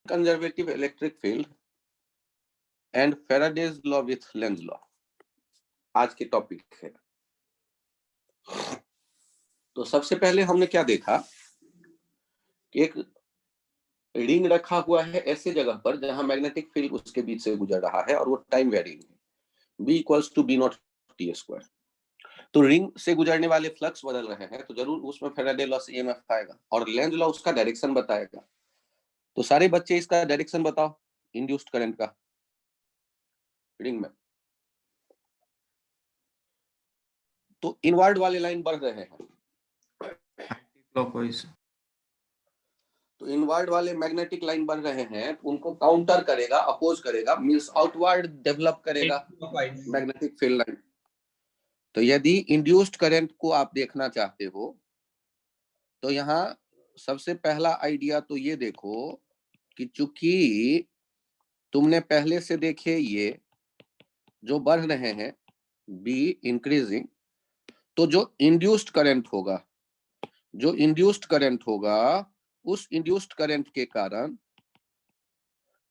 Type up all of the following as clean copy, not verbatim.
conservative electric field and Faraday's law with Lenz law आज के topic है। तो सबसे पहले हमने क्या देखा कि एक रिंग रखा हुआ है ऐसे जगह पर जहां मैग्नेटिक फील्ड उसके बीच से गुजर रहा है और वो टाइम वेरिंग है, B equals to B not T square. तो रिंग से गुजरने वाले फ्लक्स बदल रहे हैं तो जरूर उसमें फैराडे लॉ से ईएमएफ आएगा और लेंज लॉ उसका डायरेक्शन बताएगा। तो सारे बच्चे इसका डायरेक्शन बताओ इंड्यूस्ड करंट का रिंग में। तो इनवर्ड वाले लाइन बढ़ रहे हैं, क्लॉकवाइज। तो इनवर्ड वाले मैग्नेटिक लाइन बढ़ रहे हैं, उनको काउंटर करेगा, अपोज करेगा, मींस आउटवर्ड डेवलप करेगा मैग्नेटिक फील्ड लाइन। तो यदि इंड्यूस्ड करंट को आप देखना चाहते हो तो यहाँ सबसे पहला आइडिया तो ये देखो कि चूंकि तुमने पहले से देखे ये जो बढ़ रहे हैं बी इंक्रीजिंग, तो जो इंड्यूस्ड करंट होगा, जो इंड्यूस्ड करंट होगा उस इंड्यूस्ड करंट के कारण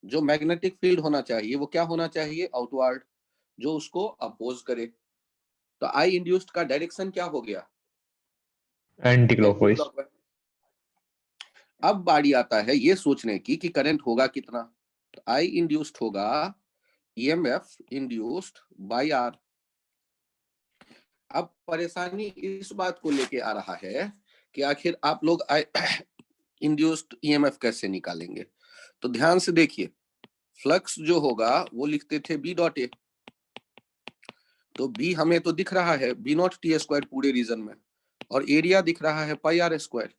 जो मैग्नेटिक फील्ड होना चाहिए वो क्या होना चाहिए, आउटवर्ड, जो उसको अपोज करे। तो आई इंड्यूस्ड का डायरेक्शन क्या हो गया, एंटी क्लॉकवाइज। अब बारी आता है ये सोचने की कि करंट होगा कितना। तो आई इंड्यूस्ड होगा ईएमएफ इंड्यूस्ड बाय आर। अब परेशानी इस बात को लेके आ रहा है कि आखिर आप लोग इंड्यूस्ड ईएमएफ कैसे निकालेंगे। तो ध्यान से देखिए, फ्लक्स जो होगा वो लिखते थे बी डॉट ए, तो बी हमें तो दिख रहा है बी नॉट टी स्क्वायर पूरे रीजन में, और एरिया दिख रहा है पाई आर स्क्वायर,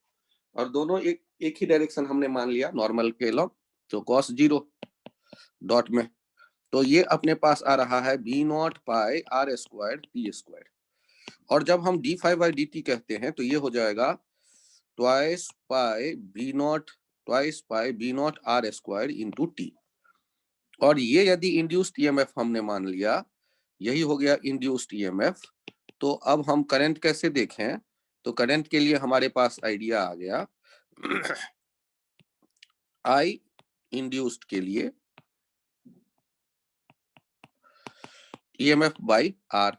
और दोनों एक ही डायरेक्शन हमने मान लिया नॉर्मल के लॉ, तो कॉस जीरो डॉट में। तो ये अपने पास आ रहा है B not pi R square T square, और जब हम D phi by D T कहते हैं तो ये हो जाएगा twice pi B not R square into T. और ये यदि इंड्यूस्ड ईएमएफ हमने मान लिया, यही हो गया इंड्यूस्ड ईएमएफ। तो अब हम करंट कैसे देखें, तो करंट के लिए हमारे पास आइडिया आ गया आई इंड्यूस्ड के लिए ईएमएफ बाई आर,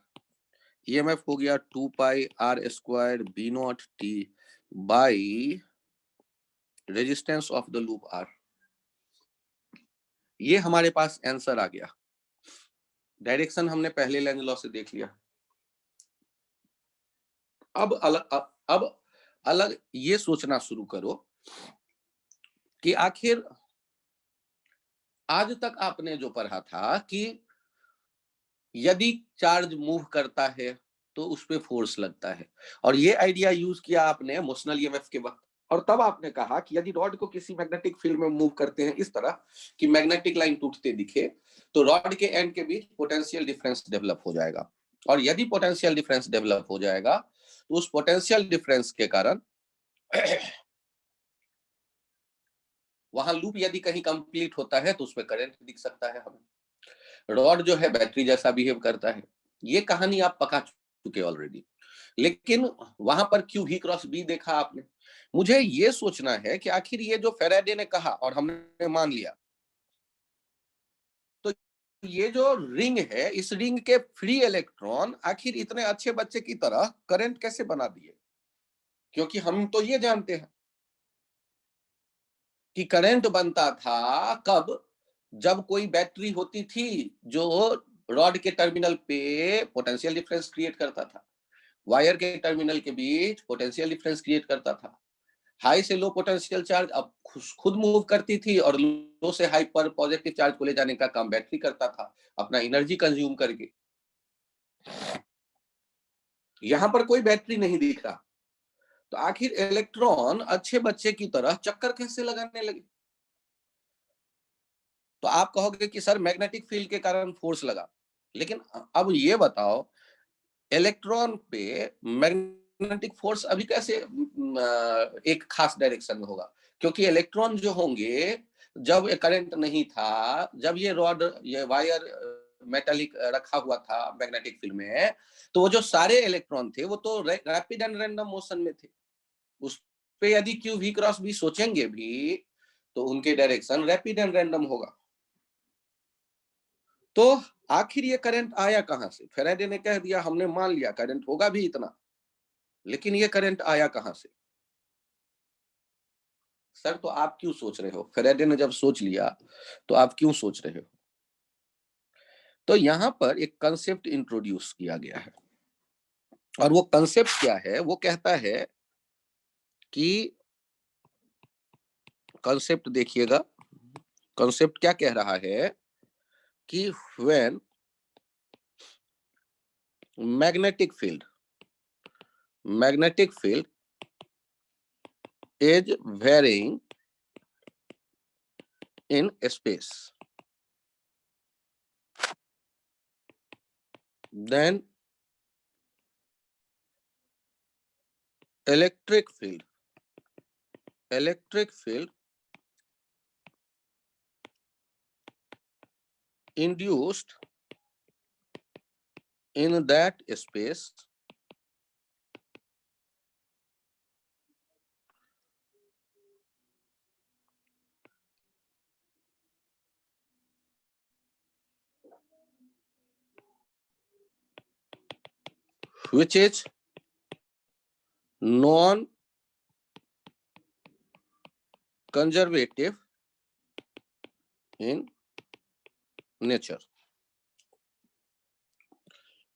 ईएमएफ हो गया 2 pi R square B not T by resistance of the loop R. ये हमारे पास आंसर आ गया। डायरेक्शन हमने पहले लेंज लॉ से देख लिया। अब अलग ये सोचना शुरू करो कि आखिर आज तक आपने जो पढ़ा था कि यदि चार्ज मूव करता है तो उस पे फोर्स लगता है, और ये आइडिया यूज किया आपने मोशनल ईएमएफ के वक्त, और तब आपने कहा कि यदि रॉड को किसी मैग्नेटिक फील्ड में मूव करते हैं इस तरह कि मैग्नेटिक लाइन टूटते दिखे तो रॉड के एंड के बीच पोटेंशियल डिफरेंस डेवलप हो जाएगा, और यदि पोटेंशियल डिफरेंस डेवलप हो जाएगा तो उस पोटेंशियल डिफरेंस के कारण वहां लूप यदि कहीं कंप्लीट होता है तो उसमें करंट दिख सकता है हमें। रॉड जो है बैटरी जैसा बिहेव करता है, ये कहानी आप पका चुके ऑलरेडी। लेकिन वहां पर क्यू वी क्रॉस बी देखा आपने। मुझे ये सोचना है कि आखिर ये जो फैराडे ने कहा और हमने मान लिया, तो ये जो रिंग है इस रिंग के फ्री इलेक्ट्रॉन आखिर इतने अच्छे बच्चे की तरह करंट कैसे बना दिए, क्योंकि हम तो ये जानते हैं कि करंट बनता था कब, जब कोई बैटरी होती थी जो रॉड के टर्मिनल पे पोटेंशियल डिफरेंस क्रिएट करता था, वायर के टर्मिनल के बीच पोटेंशियल डिफरेंस क्रिएट करता था। हाई से लो पोटेंशियल चार्ज अब खुद मूव करती थी और लो से हाई पर पॉजिटिव चार्ज को ले जाने का काम बैटरी करता था अपना एनर्जी कंज्यूम करके। यहां पर कोई बैटरी नहीं दिख रहा, तो आखिर इलेक्ट्रॉन अच्छे बच्चे की तरह चक्कर कैसे लगाने लगे। तो आप कहोगे कि सर मैग्नेटिक फील्ड के कारण फोर्स लगा, लेकिन अब ये बताओ इलेक्ट्रॉन पे मैग्नेटिक फोर्स अभी कैसे एक खास डायरेक्शन में होगा, क्योंकि इलेक्ट्रॉन जो होंगे जब करंट नहीं था, जब ये रॉड ये वायर मेटालिक रखा हुआ था मैग्नेटिक फील्ड में, तो वो जो सारे इलेक्ट्रॉन थे वो तो रैपिड एंड रैंडम मोशन में थे। उस पे यदि क्यू वी क्रॉस भी सोचेंगे भी तो उनके डायरेक्शन रैपिड एंड रैंडम होगा। तो आखिर ये करंट आया कहां से? फैराडे ने कह दिया, हमने मान लिया करंट होगा भी इतना, लेकिन ये करंट आया कहां से? सर तो आप क्यों सोच रहे हो? फैराडे ने जब सोच लिया तो आप क्यों सोच रहे हो? तो यहां पर एक कंसेप्ट इंट्रोड्यूस किया गया है, और वो कंसेप्ट क्या है? वो कहता है कि, कंसेप्ट देखिएगा, कंसेप्ट क्या कह रहा है कि when magnetic field is varying in space, then electric field induced in that space which is non-conservative in nature।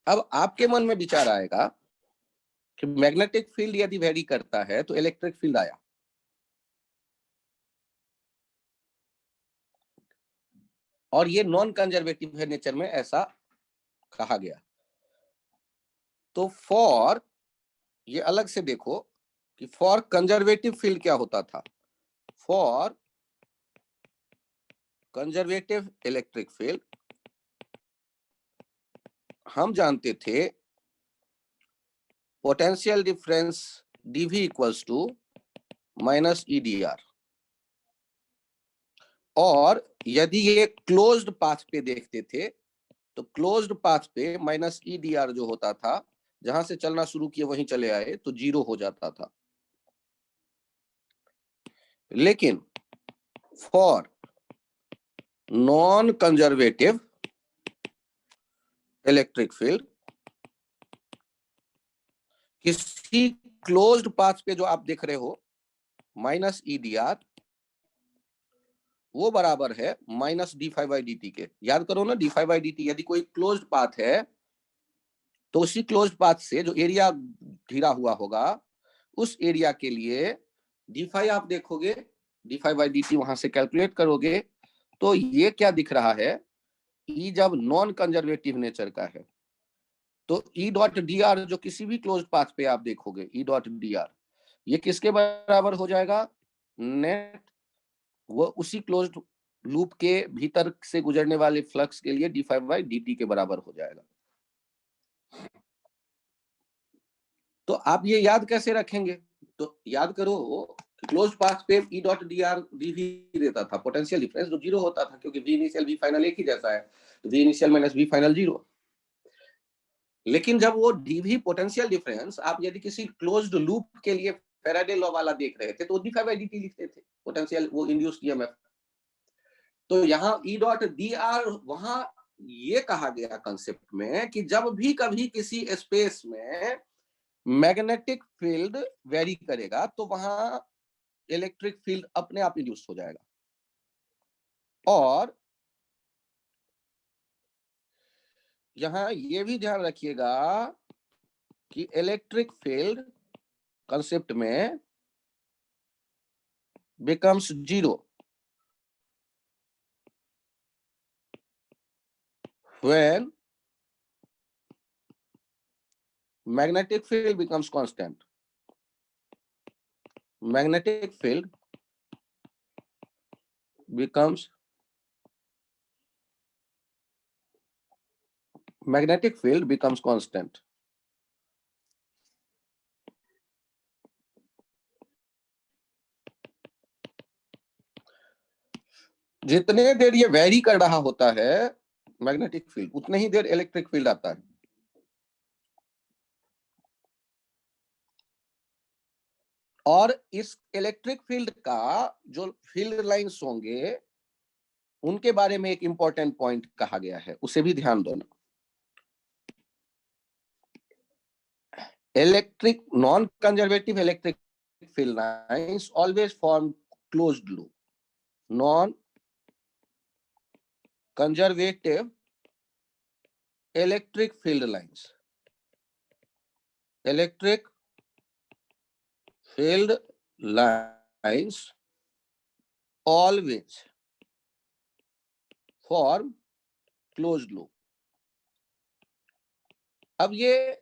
अब आपके मन में विचार आएगा कि मैग्नेटिक फील्ड यदि वेरी करता है तो इलेक्ट्रिक फील्ड आया, और ये नॉन कंजर्वेटिव है नेचर में, ऐसा कहा गया। तो फॉर, ये अलग से देखो कि फॉर कंजर्वेटिव फील्ड क्या होता था। फॉर कंजर्वेटिव इलेक्ट्रिक फील्ड हम जानते थे potential difference dV equals to minus EDR, और यदि ये क्लोज्ड पाथ पे देखते थे तो क्लोज्ड पाथ पे माइनस EDR जो होता था, जहां से चलना शुरू किए वहीं चले आए तो 0 हो जाता था। लेकिन for non conservative electric field, किसी क्लोज्ड पाथ पे जो आप देख रहे हो माइनस EDR, वो बराबर है माइनस d∅dt के। याद करो ना, d∅dt, यदि कोई क्लोज्ड पाथ है तो उसी क्लोज्ड पाथ से जो एरिया घिरा हुआ होगा उस एरिया के लिए d∅ आप देखोगे, d∅dt वहां से कैलकुलेट करोगे तो ये क्या दिख रहा है, E जब नॉन कंजर्वेटिव नेचर का है तो E.dr जो किसी भी क्लोज्ड पाथ पे आप देखोगे, E.dr ये किसके बराबर हो जाएगा? नेट वो उसी क्लोज्ड लूप के भीतर से गुजरने वाले फ्लक्स के लिए d∅dt के बराबर हो जाएगा। तो आप ये याद कैसे रखेंगे? तो याद करो, क्लोज्ड पाथ पे E.dr dV देता था, पोटेंशियल डिफरेंस जो 0 होता था, क्योंकि V इनिशियल V फाइनल एक ही जैसा है, तो V initial minus V final 0। लेकिन जब वो dV पोटेंशियल डिफरेंस आप यदि किसी क्लोज्ड लूप के लिए फैराडे लॉ वाला देख रहे थे तो d∅dt लिखते थे, पोटेंशियल वो इंड्यूस्ड EMF। तो यहाँ E.dr वहां ये कहा गया कंसेप्ट में कि जब भी कभी किसी स्पेस में मैग्नेटिक फील्ड वेरी करेगा तो वहां इलेक्ट्रिक फील्ड अपने आप इंड्यूस हो जाएगा। और यहां ये भी ध्यान रखिएगा कि इलेक्ट्रिक फील्ड कंसेप्ट में becomes 0 when magnetic field becomes constant। magnetic field becomes constant। जितने देर ये वेरी कर रहा होता है मैग्नेटिक फील्ड, उतने ही देर इलेक्ट्रिक फील्ड आता है। और इस इलेक्ट्रिक फील्ड का जो फील्ड लाइंस होंगे उनके बारे में एक इंपॉर्टेंट पॉइंट कहा गया है, उसे भी ध्यान दो ना। Electric non conservative electric field lines always form closed loop. Non conservative electric field lines, electric field lines always form closed loop। अब ये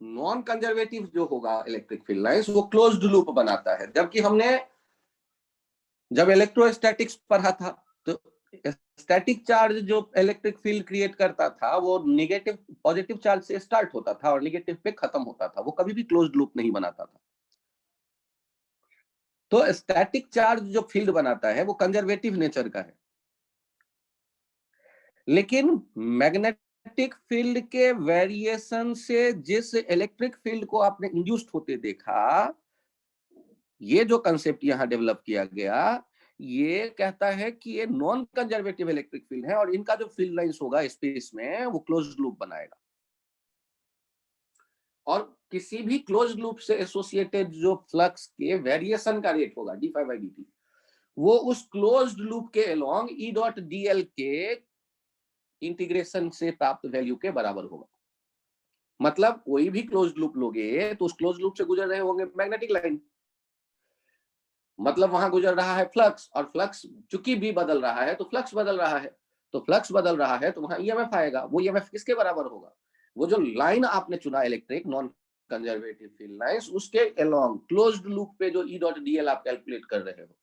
नॉन कंजर्वेटिव जो होगा इलेक्ट्रिक फील्ड लाइंस वो क्लोज्ड लूप बनाता है, जबकि हमने जब इलेक्ट्रोस्टैटिक्स पढ़ा था तो स्टैटिक चार्ज जो इलेक्ट्रिक फील्ड क्रिएट करता था वो नेगेटिव पॉजिटिव चार्ज से स्टार्ट होता था और नेगेटिव पे खत्म होता था, वो कभी भी क्लोज्ड लूप नहीं बनाता था। तो स्टैटिक चार्ज जो फील्ड बनाता है वो कंजर्वेटिव नेचर का है, लेकिन मैग्नेटिक फील्ड के वेरिएशन से जिस इलेक्ट्रिक फील्ड को आपने इंड्यूस्ड होते देखा, ये जो कंसेप्ट यहां डेवलप किया गया ये कहता है कि ये नॉन कंजर्वेटिव इलेक्ट्रिक फील्ड है और इनका जो फील्ड लाइंस होगा स्पेस में वो क्लोज्ड लूप बनाएगा। और किसी भी क्लोज्ड लूप से एसोसिएटेड जो फ्लक्स के वेरिएशन का रेट होगा d∅dt, वो उस क्लोज्ड लूप के अलोंग E डॉट dl के इंटीग्रेशन से प्राप्त वैल्यू के बराबर होगा। मतलब कोई भी क्लोज्ड लूप लोगे तो उस क्लोज्ड लूप से गुजर रहे होंगे मैग्नेटिक लाइन, मतलब वहां गुजर रहा है फ्लक्स, और फ्लक्स चूंकि भी बदल रहा है तो फ्लक्स बदल रहा है, तो फ्लक्स बदल रहा है तो वहां ईएमएफ आएगा। वो ईएमएफ किसके बराबर होगा? वो जो लाइन आपने चुना electric non conservative field lines, उसके अलोंग क्लोज्ड लूप पे जो ई डॉट डीएल आप कैलकुलेट कर रहे हो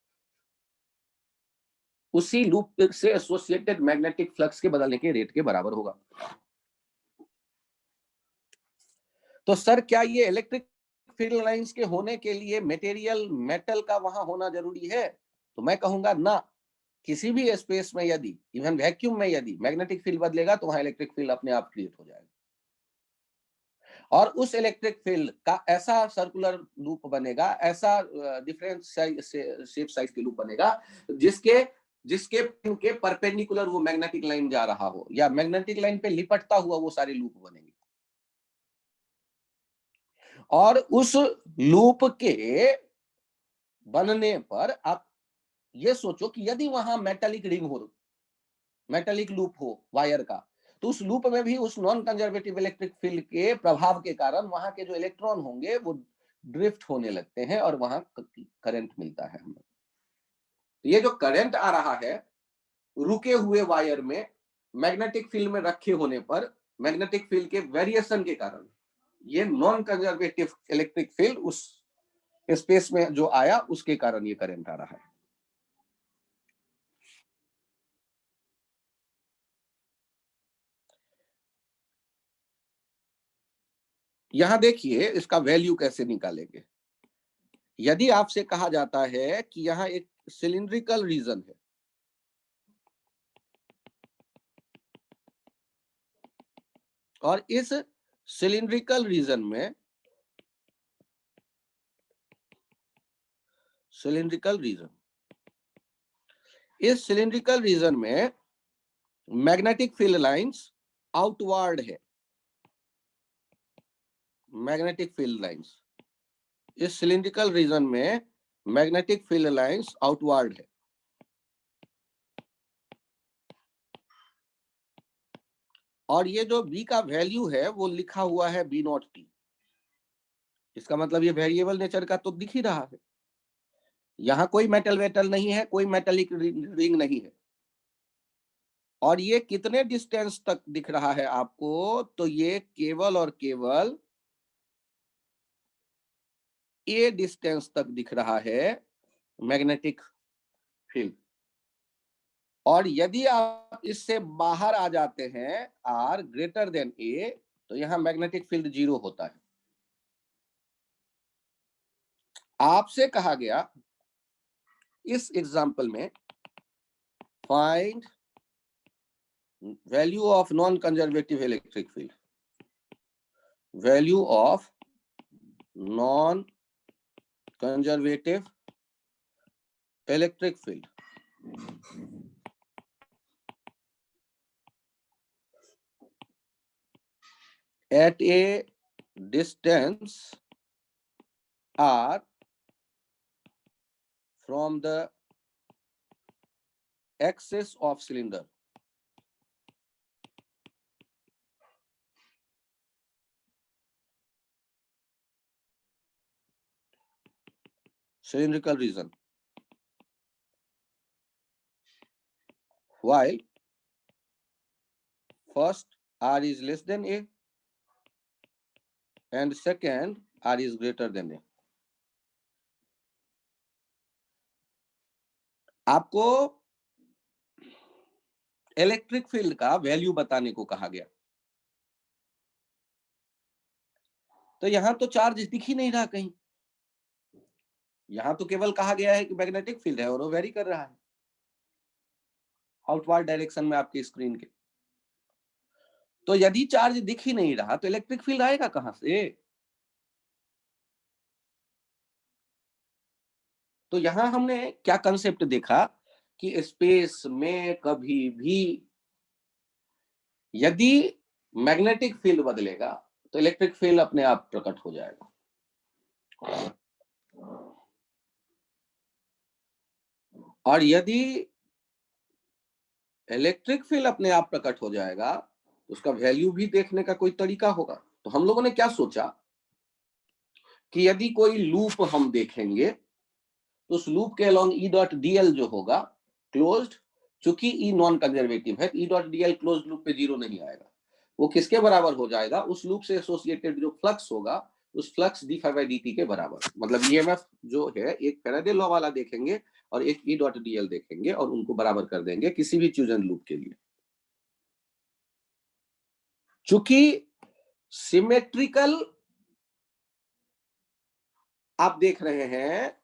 उसी लूप से एसोसिएटेड मैग्नेटिक फ्लक्स के बदलने के रेट के बराबर होगा। तो सर क्या ये इलेक्ट्रिक फील्ड लाइंस के होने के लिए मटेरियल मेटल का वहां होना जरूरी है? तो मैं कहूंगा ना, किसी भी स्पेस में यदि इवन वैक्यूम में यदि मैग्नेटिक फील्ड बदलेगा तो वहां इलेक्ट्रिक फील्ड अपने आप क्रिएट हो जाएगा, और उस इलेक्ट्रिक फील्ड का ऐसा सर्कुलर लूप बनेगा, ऐसा डिफरेंट शेप साइज के लूप बनेगा जिसके जिसके के परपेंडिकुलर वो मैग्नेटिक लाइन जा रहा हो या मैग्नेटिक लाइन पे लिपटता हुआ वो सारे लूप बनेंगे। और उस लूप के बनने पर आप ये सोचो कि यदि वहां मेटालिक रिंग हो, मेटालिक लूप हो वायर का, तो उस लूप में भी उस नॉन कंजर्वेटिव इलेक्ट्रिक फील्ड के प्रभाव के कारण वहां के जो इलेक्ट्रॉन होंगे वो ड्रिफ्ट होने लगते हैं और वहां करंट मिलता है हमें। तो ये जो करंट आ रहा है रुके हुए वायर में मैग्नेटिक फील्ड में रखे होने पर मैग्नेटिक फील्ड के वेरिएशन के कारण ये नॉन कंजर्वेटिव इलेक्ट्रिक फील्ड उस स्पेस में जो आया उसके कारण ये करंट आ रहा है। यहां देखिए इसका वैल्यू कैसे निकालेंगे। यदि आपसे कहा जाता है कि यहां एक सिलिंड्रिकल रीजन है, और इस सिलिंड्रिकल रीजन में इस सिलिंड्रिकल रीजन में मैग्नेटिक फील्ड लाइंस आउटवर्ड है, मैग्नेटिक फील्ड लाइंस इस सिलिंड्रिकल रीजन में मैग्नेटिक फील्ड लाइंस आउटवर्ड है, और ये जो बी का वैल्यू है वो लिखा हुआ है बी नॉट टी। इसका मतलब ये वेरिएबल नेचर का तो दिख ही रहा है, यहां कोई मेटल वेटल नहीं है, कोई मेटेलिक रिंग नहीं है। और ये कितने डिस्टेंस तक दिख रहा है आपको? तो ये केवल और केवल ए डिस्टेंस तक दिख रहा है मैग्नेटिक फील्ड, और यदि आप इससे बाहर आ जाते हैं आर ग्रेटर देन ए तो यहां मैग्नेटिक फील्ड 0 होता है। आपसे कहा गया इस एग्जांपल में find value of non conservative electric field, value of non conservative electric field at a distance r from the axis of cylinder. Cylindrical region. While first r is less than a and second r is greater than a. आपको electric field का value बताने को कहा गया, तो यहां तो charge दिख ही नहीं रहा कहीं, यहां तो केवल कहा गया है कि मैग्नेटिक फील्ड है और वो वेरी कर रहा है आउटवर्ड डायरेक्शन में आपकी स्क्रीन के। तो यदि चार्ज दिख ही नहीं रहा तो इलेक्ट्रिक फील्ड आएगा कहां से? तो यहां हमने क्या कंसेप्ट देखा कि स्पेस में कभी भी यदि मैग्नेटिक फील्ड बदलेगा तो इलेक्ट्रिक फील्ड अपने आप प्रकट हो जाएगा। और यदि इलेक्ट्रिक फील्ड अपने आप प्रकट हो जाएगा तो उसका वैल्यू भी देखने का कोई तरीका होगा। तो हम लोगों ने क्या सोचा कि यदि कोई लूप हम देखेंगे तो उस लूप के अलोंग ई डॉट डीएल जो होगा क्लोज्ड, चूंकि ई नॉन कंजर्वेटिव है, E dot DL closed loop पे जीरो नहीं आएगा। वो किसके बराबर हो जाएगा? उस लूप से एसोसिएटेड जो फ्लक्स होगा उस flux D phi by D T के बराबर। मतलब ईएमएफ जो है एक फैराडे लॉ वाला देखेंगे और एक ई डॉट डीएल देखेंगे और उनको बराबर कर देंगे किसी भी चूजन लूप के लिए। चूंकि सिमेट्रिकल आप देख रहे हैं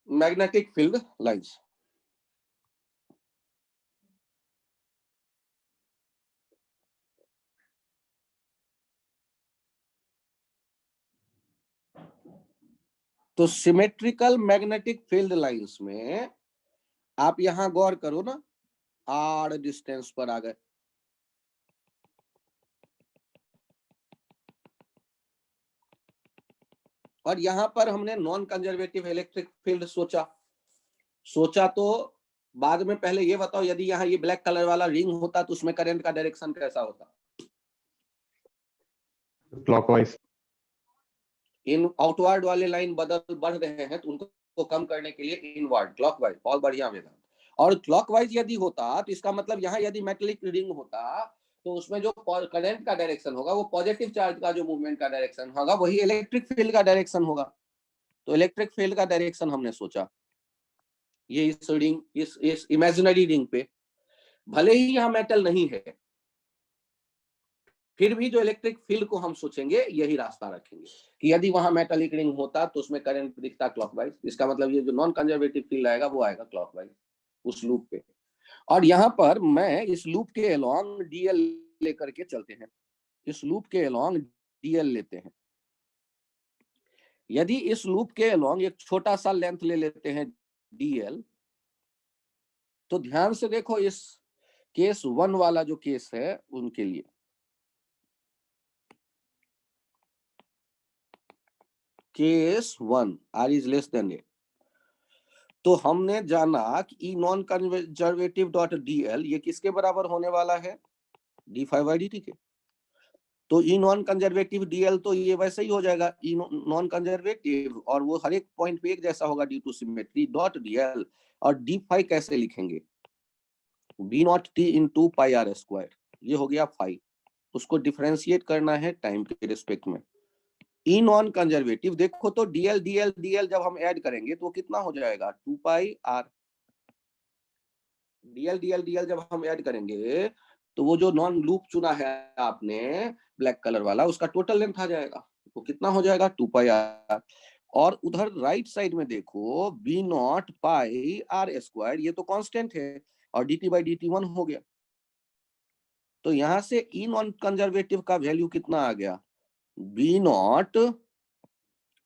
मैग्नेटिक फील्ड लाइंस, तो सिमेट्रिकल मैग्नेटिक फील्ड लाइंस में आप यहां गौर करो ना, आर डिस्टेंस पर आ गए, और यहां पर हमने नॉन कंजर्वेटिव इलेक्ट्रिक फील्ड सोचा तो बाद में पहले ये बताओ, यदि यहाँ ये ब्लैक कलर वाला रिंग होता तो उसमें करंट का डायरेक्शन कैसा होता? क्लॉकवाइज। इन आउटवर्ड वाले लाइन बढ़ रहे हैं तो उनको कम करने के लिए इनवर्ड क्लॉकवाइज, बहुत बढ़िया वेदांत। और क्लॉकवाइज यदि होता तो इसका मतलब यहाँ यदि मेटेलिक रिंग होता तो उसमें जो करंट का डायरेक्शन होगा वो पॉजिटिव चार्ज का जो मूवमेंट का डायरेक्शन होगा वही इलेक्ट्रिक फील्ड का डायरेक्शन होगा। तो इलेक्ट्रिक फील्ड का डायरेक्शन हमने सोचा ये इस रिंग, इस इमेजिनरी रिंग पे, भले ही यहाँ मेटल नहीं है फिर भी जो इलेक्ट्रिक फील्ड को हम सोचेंगे यही रास्ता रखेंगे कि यदि वहां मेटालिक रिंग होता तो उसमें करंट दिखता क्लॉकवाइज, इसका मतलब ये जो नॉन कंजर्वेटिव फील्ड आएगा वो आएगा क्लॉकवाइज उस लूप पे। और यहाँ पर मैं इस लूप के अलोंग डीएल लेकर के चलते हैं, इस लूप के अलोंग डीएल लेते हैं। यदि इस लूप के अलोंग एक छोटा सा लेंथ ले लेते हैं डीएल, तो ध्यान से देखो इस केस 1 वाला जो केस है उनके लिए, case 1 r is less than A, तो हमने जाना कि E non conservative dot DL ये किसके बराबर होने वाला है? D phi by D T के। तो ई नॉन कंजर्वेटिव डीएल तो ये वैसे ही हो जाएगा ई नॉन कंजर्वेटिव, और वो हर एक पॉइंट पे एक जैसा होगा due to symmetry dot DL. और डी फाई कैसे लिखेंगे? B not T into pi R square, ये हो गया फाई। उसको डिफरेंशिएट करना है टाइम के रिस्पेक्ट में। ई नॉन कंजर्वेटिव देखो तो डीएल डीएल डीएल जब हम ऐड करेंगे तो कितना हो जाएगा? 2 pi are. DL DL DL जब हम ऐड करेंगे तो वो जो नॉन लूप चुना है आपने ब्लैक कलर वाला उसका टोटल लेंथ आ जाएगा, वो कितना हो जाएगा? 2 पाई आर। और उधर राइट साइड में देखो B not pi R square, ये तो कांस्टेंट है और dt बाई dt 1 हो गया। तो यहां से ई नॉन कंजर्वेटिव का वैल्यू कितना आ गया? B not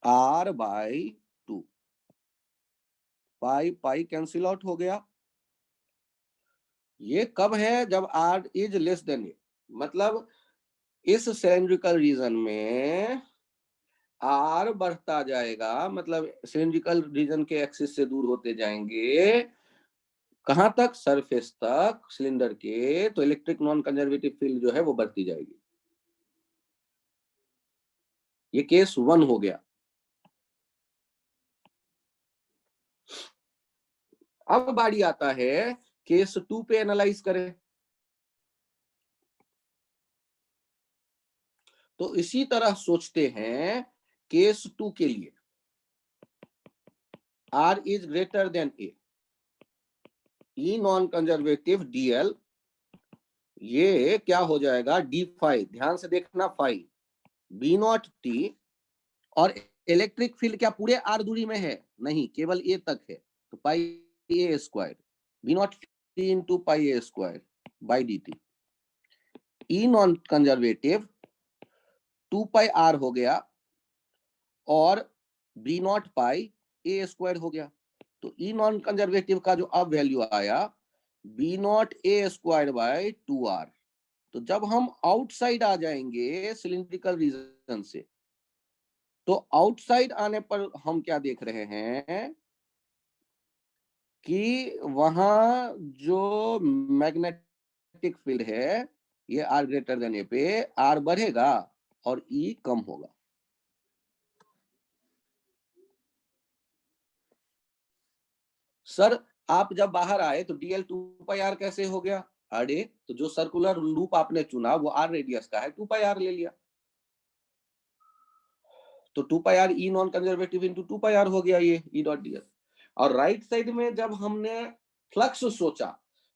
r by 2, pi pi cancel out हो गया। ये कब है? जब r is less than a, मतलब इस सिलेंड्रिकल रीजन में r बढ़ता जाएगा, मतलब सिलेंड्रिकल रीजन के एक्सिस से दूर होते जाएंगे, कहां तक? सरफेस तक सिलेंडर के, तो इलेक्ट्रिक नॉन कंजर्वेटिव फील्ड जो है वो बढ़ती जाएगी। ये केस 1 हो गया। अब बारी आता है केस 2 पे एनालाइज करें। तो इसी तरह सोचते हैं केस 2 के लिए, r is greater then a, E non conservative dl, ये क्या हो जाएगा? d फाई, ध्यान से देखना, फाई b नॉट t, और इलेक्ट्रिक फील्ड क्या पूरे r दूरी में है? नहीं, केवल a तक है, तो पाई a square b not t into pi a square by dt। E non conservative 2 pi r हो गया और b not pi a square हो गया। तो ई नॉन कंजर्वेटिव का जो अब वैल्यू आया b not a square by 2r। तो जब हम आउटसाइड आ जाएंगे सिलिंड्रिकल रीजन से, तो आउटसाइड आने पर हम क्या देख रहे हैं कि वहां जो मैग्नेटिक फील्ड है ये r ग्रेटर देन ए पे r बढ़ेगा और E कम होगा। सर आप जब बाहर आए तो dl 2 पाई r कैसे हो गया? अरे तो जो सर्कुलर लूप आपने चुना वो r रेडियस का है, 2 पाई r ले लिया, तो 2 पाई r E non conservative into 2 पाई r हो गया ये E डॉट ds। और राइट साइड में जब हमने फ्लक्स सोचा,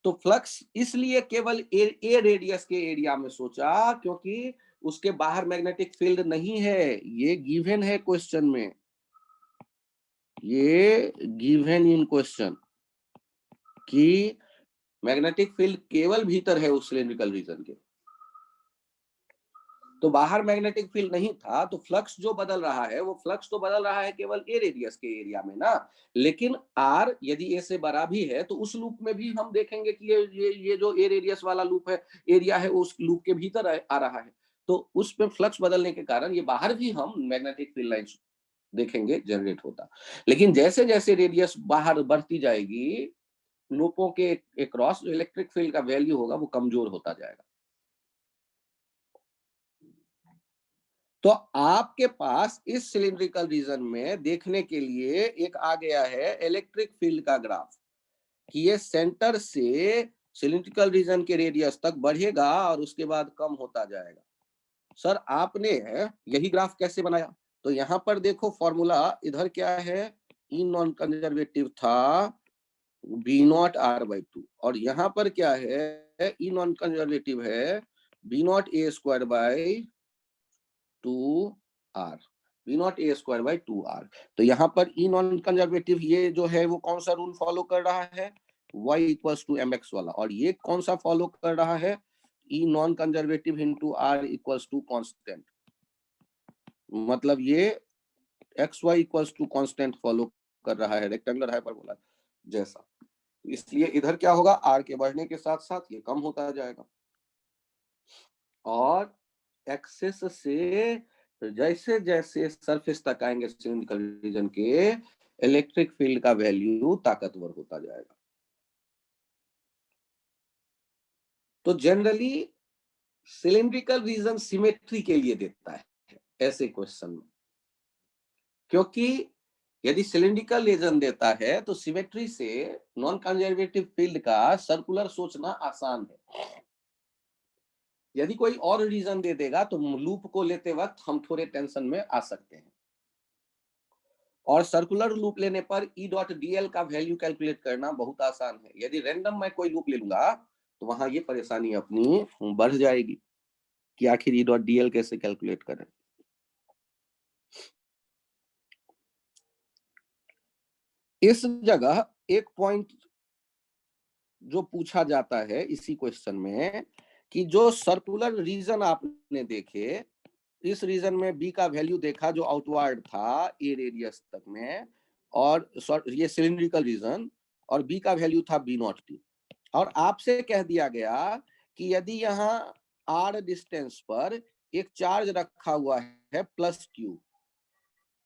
तो फ्लक्स इसलिए केवल ए रेडियस के एरिया में सोचा क्योंकि उसके बाहर मैग्नेटिक फील्ड नहीं है। ये गिवन है क्वेश्चन में, ये गिवन इन क्वेश्चन कि मैग्नेटिक फील्ड केवल भीतर है उस सिलिंड्रिकल रीजन के, तो बाहर मैग्नेटिक फील्ड नहीं था, तो फ्लक्स जो बदल रहा है वो फ्लक्स तो बदल रहा है केवल ए रेडियस के एरिया में ना, लेकिन आर यदि ए से बड़ा भी है तो उस लूप में भी हम देखेंगे कि ये जो ए रेडियस वाला लूप है, एरिया है, उस लूप के भीतर आ रहा है, तो उस पे फ्लक्स बदलने के कारण ये बाहर भी हम मैग्नेटिक फील्ड लाइंस देखेंगे जनरेट होता। लेकिन जैसे जैसे रेडियस बाहर बढ़ती जाएगी, लूपों के अक्रॉस जो इलेक्ट्रिक फील्ड का वैल्यू होगा वो कमजोर होता जाएगा। तो आपके पास इस सिलिंड्रिकल रीजन में देखने के लिए एक आ गया है इलेक्ट्रिक फील्ड का ग्राफ कि ये सेंटर से सिलिंड्रिकल रीजन के रेडियस तक बढ़ेगा और उसके बाद कम होता जाएगा। सर आपने यही ग्राफ कैसे बनाया? तो यहां पर देखो फॉर्मूला, इधर क्या है? ई नॉन कंजर्वेटिव था बी नॉट आर बाई 2, और यहां पर क्या है? ई नॉन कंजर्वेटिव है B not A square by 2r, B not A square by 2r। तो यहाँ पर ई नॉन कंजर्वेटिव ये जो है वो कौन सा रूल फॉलो कर रहा है? y इक्वल्स टू mx वाला। और ये कौन सा फॉलो कर रहा है? E non conservative into r equals to constant, मतलब ये xy equals to constant follow कर रहा है, रेक्टेंगुलर हाइपरबोला जैसा। इसलिए इधर क्या होगा? r के बढ़ने के साथ साथ ये कम होता जाएगा, और एक्सेस से जैसे जैसे सरफेस तक आएंगे सिलिंड्रिकल रीजन के, इलेक्ट्रिक फील्ड का वैल्यू ताकतवर होता जाएगा। तो जनरली सिलिंड्रिकल रीजन सिमेट्री के लिए देता है ऐसे क्वेश्चन में, क्योंकि यदि सिलिंड्रिकल रीजन देता है तो सिमेट्री से नॉन कंजर्वेटिव फील्ड का सर्कुलर सोचना आसान है। यदि कोई और रीजन दे देगा तो लूप को लेते वक्त हम थोड़े टेंशन में आ सकते हैं, और सर्कुलर लूप लेने पर ई डॉट डीएल का वैल्यू कैलकुलेट करना बहुत आसान है। यदि रैंडम मैं कोई लूप ले लूंगा तो वहां ये परेशानी अपनी बढ़ जाएगी कि आखिर ई डॉट डीएल कैसे कैलकुलेट करें। इस जगह एक पॉइंट जो पूछा जाता है इसी क्वेश्चन में कि जो सर्कुलर रीजन आपने देखे इस रीजन में बी का वैल्यू देखा जो आउटवर्ड था ए रेडियस तक में, और ये सिलिंड्रिकल रीजन, और बी का वैल्यू था बी नॉट टी, और आपसे कह दिया गया कि यदि यहाँ आर डिस्टेंस पर एक चार्ज रखा हुआ है प्लस क्यू,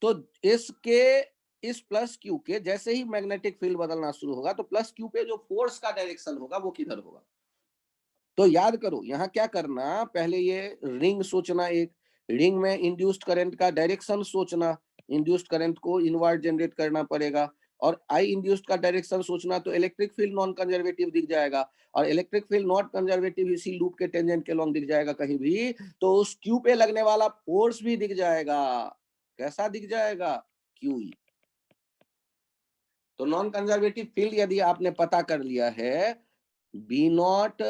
तो इस प्लस क्यू के जैसे ही मैग्नेटिक फील्ड बदलना शुरू होगा तो प्लस क्यू पे जो फोर्स का डायरेक्शन होगा वो किधर होगा। तो याद करो यहाँ क्या करना, पहले ये रिंग सोचना, एक रिंग में इंड्यूस्ड करंट का डायरेक्शन सोचना, इंड्यूस्ड करंट को इनवर्ट जनरेट करना पड़ेगा, और आई इंड्यूस्ड का डायरेक्शन सोचना, तो इलेक्ट्रिक फील्ड नॉन कंजर्वेटिव दिख जाएगा, और इलेक्ट्रिक फील्ड नॉट कंजर्वेटिव इसी लूप के टेंजेंट के लॉन्ग दिख जाएगा कहीं भी, तो उस क्यू पे लगने वाला फोर्स भी दिख जाएगा। कैसा दिख जाएगा? Q E. तो नॉन कंजर्वेटिव फील्ड यदि आपने पता कर लिया है B naught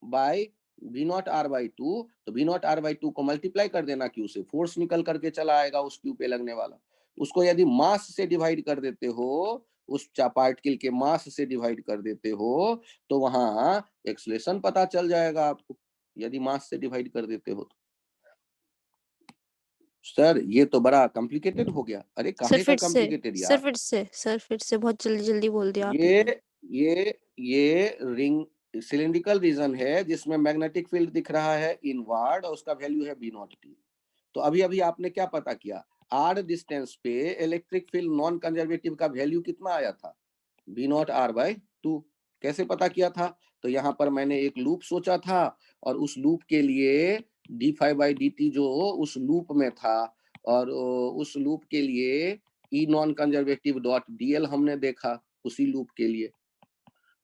by B not R by two, तो B not R by two को मल्टीप्लाई कर देना क्यू से, फोर्स निकल करके चला आएगा उस क्यू पे लगने वाला, उसको यदि मास से डिवाइड कर देते हो, उस पार्टिकल के मास से डिवाइड कर देते हो, तो वहां एक्सलेशन पता चल जाएगा आपको, यदि मास से डिवाइड कर देते हो तो। सर ये तो बड़ा कॉम्प्लिकेटेड हो गया। अरे काहे का कॉम्प्लिकेटेड यार? सर फिर से बहुत जल्दी जल्दी बोल दिया ये आपने। ये रिंग सिलिंड्रिकल रीजन है जिसमें मैग्नेटिक फील्ड दिख रहा है इनवर्ड, और उसका वैल्यू है बी नॉट टी। तो अभी अभी आपने क्या पता किया, आर डिस्टेंस पे इलेक्ट्रिक फील्ड नॉन कंजर्वेटिव का वैल्यू कितना आया था? B not R by two. कैसे पता किया था? तो यहाँ पर मैंने एक लूप सोचा था, और उस लूप के लिए D phi by D T जो उस लूप में था, और उस लूप के लिए ई नॉन कंजर्वेटिव डॉट डीएल हमने देखा उसी लूप के लिए,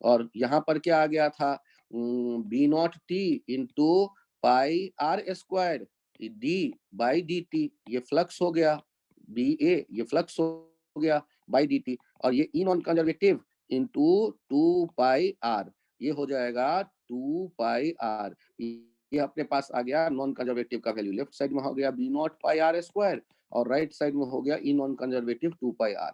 और यहाँ पर क्या आ गया था, B not T into pi R square D by D T, ये फ्लक्स हो गया, बी ए ये फ्लक्स हो गया बाई डी टी, और ये E non conservative into two pi R, ये हो जाएगा टू पाई आर। ये अपने पास आ गया नॉन कंजर्वेटिव का वैल्यू, लेफ्ट साइड में हो गया B not pi R square, और राइट साइड में हो गया E non conservative two pi R.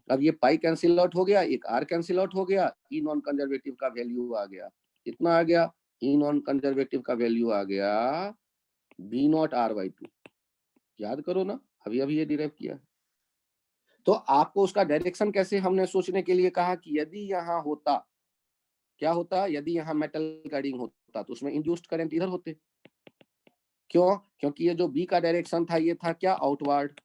अब ये पाई कैंसिल आउट हो गया, एक आर कैंसिल आउट हो गया, ई नॉन कंजर्वेटिव का वैल्यू आ गया, कितना आ गया? ई नॉन कंजर्वेटिव का वैल्यू आ गया B not R by two. याद करो ना, अभी अभी ये डिराइव किया। तो आपको उसका डायरेक्शन कैसे हमने सोचने के लिए कहा कि यदि यहाँ होता, क्या होता, यदि यहाँ मेटल का रिंग होता तो उसमें इंड्यूस्ड करंट इधर होते। क्यों? क्योंकि ये जो बी का डायरेक्शन था ये था क्या? आउटवर्ड।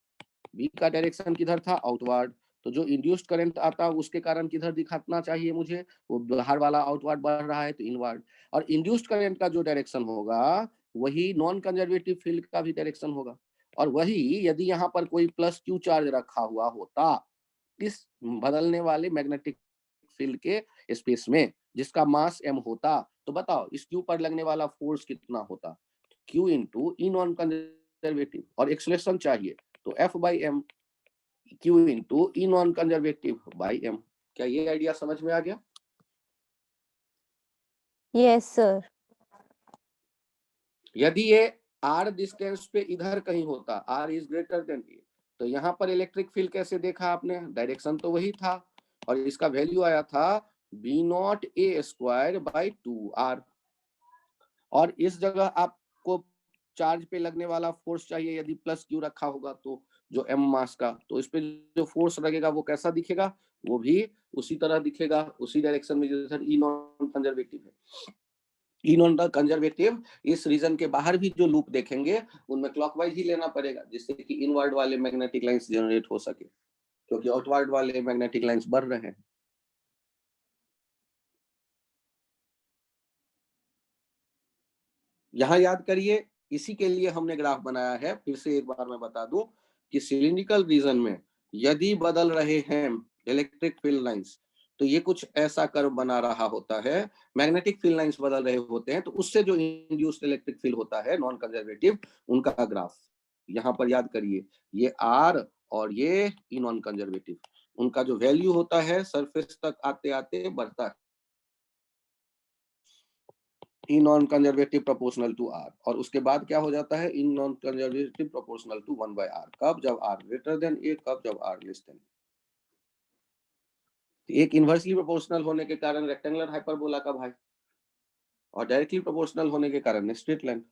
बी का डायरेक्शन किधर था? आउटवर्ड। तो जो इंड्यूस्ड करंट आता उसके कारण किधर दिखाना चाहिए मुझे? वो बाहर वाला आउटवर्ड बढ़ रहा है तो इनवर्ड, और इंड्यूस्ड करंट का जो डायरेक्शन होगा वही नॉन कंजर्वेटिव फील्ड का भी डायरेक्शन होगा, और वही यदि यहाँ पर कोई प्लस क्यू चार्ज रखा हुआ होता इस बदलने वाले मैग्नेटिक फील्ड के स्पेस में जिसका मास m होता, तो बताओ इस क्यू पर लगने वाला फोर्स कितना होता? Q into E non conservative, और एक्सलेशन चाहिए तो F by M, Q into E non conservative by M. क्या ये आइडिया समझ में आ गया? Yes sir. यदि ये आर डिस्टेंस पे इधर कहीं होता, R is greater than A, तो यहाँ पर इलेक्ट्रिक फील्ड कैसे देखा आपने? डायरेक्शन तो वही था, और इसका वैल्यू आया था B not A square by two R, और इस जगह आपको चार्ज पे लगने वाला फोर्स चाहिए, यदि प्लस क्यू रखा होगा तो जो एम मास का, तो इस पे जो फोर्स लगेगा वो कैसा दिखेगा? वो भी उसी तरह दिखेगा, उसी डायरेक्शन में जिधर ई नॉन कंजर्वेटिव है। ई नॉन कंजर्वेटिव इस रीजन के बाहर भी जो लूप देखेंगे उनमें क्लॉकवाइज ही लेना पड़ेगा, जिससे कि इनवर्ड वाले मैग्नेटिक लाइंस जनरेट हो सके, क्योंकि आउटवर्ड वाले मैग्नेटिक लाइंस बढ़ रहे हैं। यहाँ याद करिए, इसी के लिए हमने ग्राफ बनाया है। फिर से एक बार मैं बता दूं कि सिलिंड्रिकल रीजन में यदि बदल रहे हैं इलेक्ट्रिक फील्ड लाइंस, तो ये कुछ ऐसा कर्व बना रहा होता है। मैग्नेटिक फील्ड लाइंस बदल रहे होते हैं तो उससे जो इंड्यूस्ड इलेक्ट्रिक फील्ड होता है नॉन कंजर्वेटिव, उनका ग्राफ यहाँ पर याद करिए, ये आर और ये ई नॉन कंजर्वेटिव, उनका जो वैल्यू होता है सरफेस तक आते आते बढ़ता है, E non conservative proportional to R, और उसके बाद क्या हो जाता है? इन non conservative proportional to 1 by R. कब? जब आर ग्रेटर देन ए। कब? जब आर लेस देन। एक इनवर्सली प्रोपोर्शनल होने के कारण रेक्टेंगुलर हाइपरबोला का भाई, और डायरेक्टली प्रोपोर्शनल होने के कारण स्ट्रेट लाइन।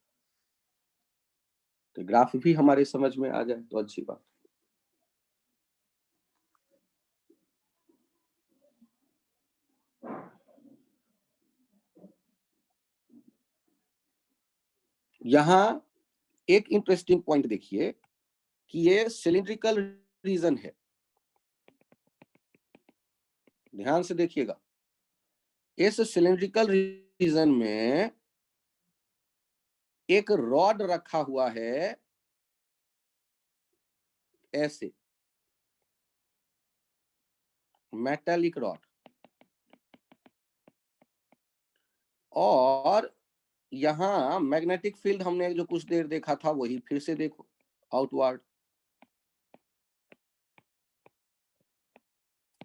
तो ग्राफ भी हमारे समझ में आ जाए तो अच्छी बात। यहां एक इंटरेस्टिंग पॉइंट देखिए कि ये सिलिंड्रिकल रीजन है, ध्यान से देखिएगा। इस सिलिंड्रिकल रीजन में एक रॉड रखा हुआ है ऐसे, मेटालिक रॉड, और यहां मैग्नेटिक फील्ड हमने जो कुछ देर देखा था वही फिर से देखो, आउटवर्ड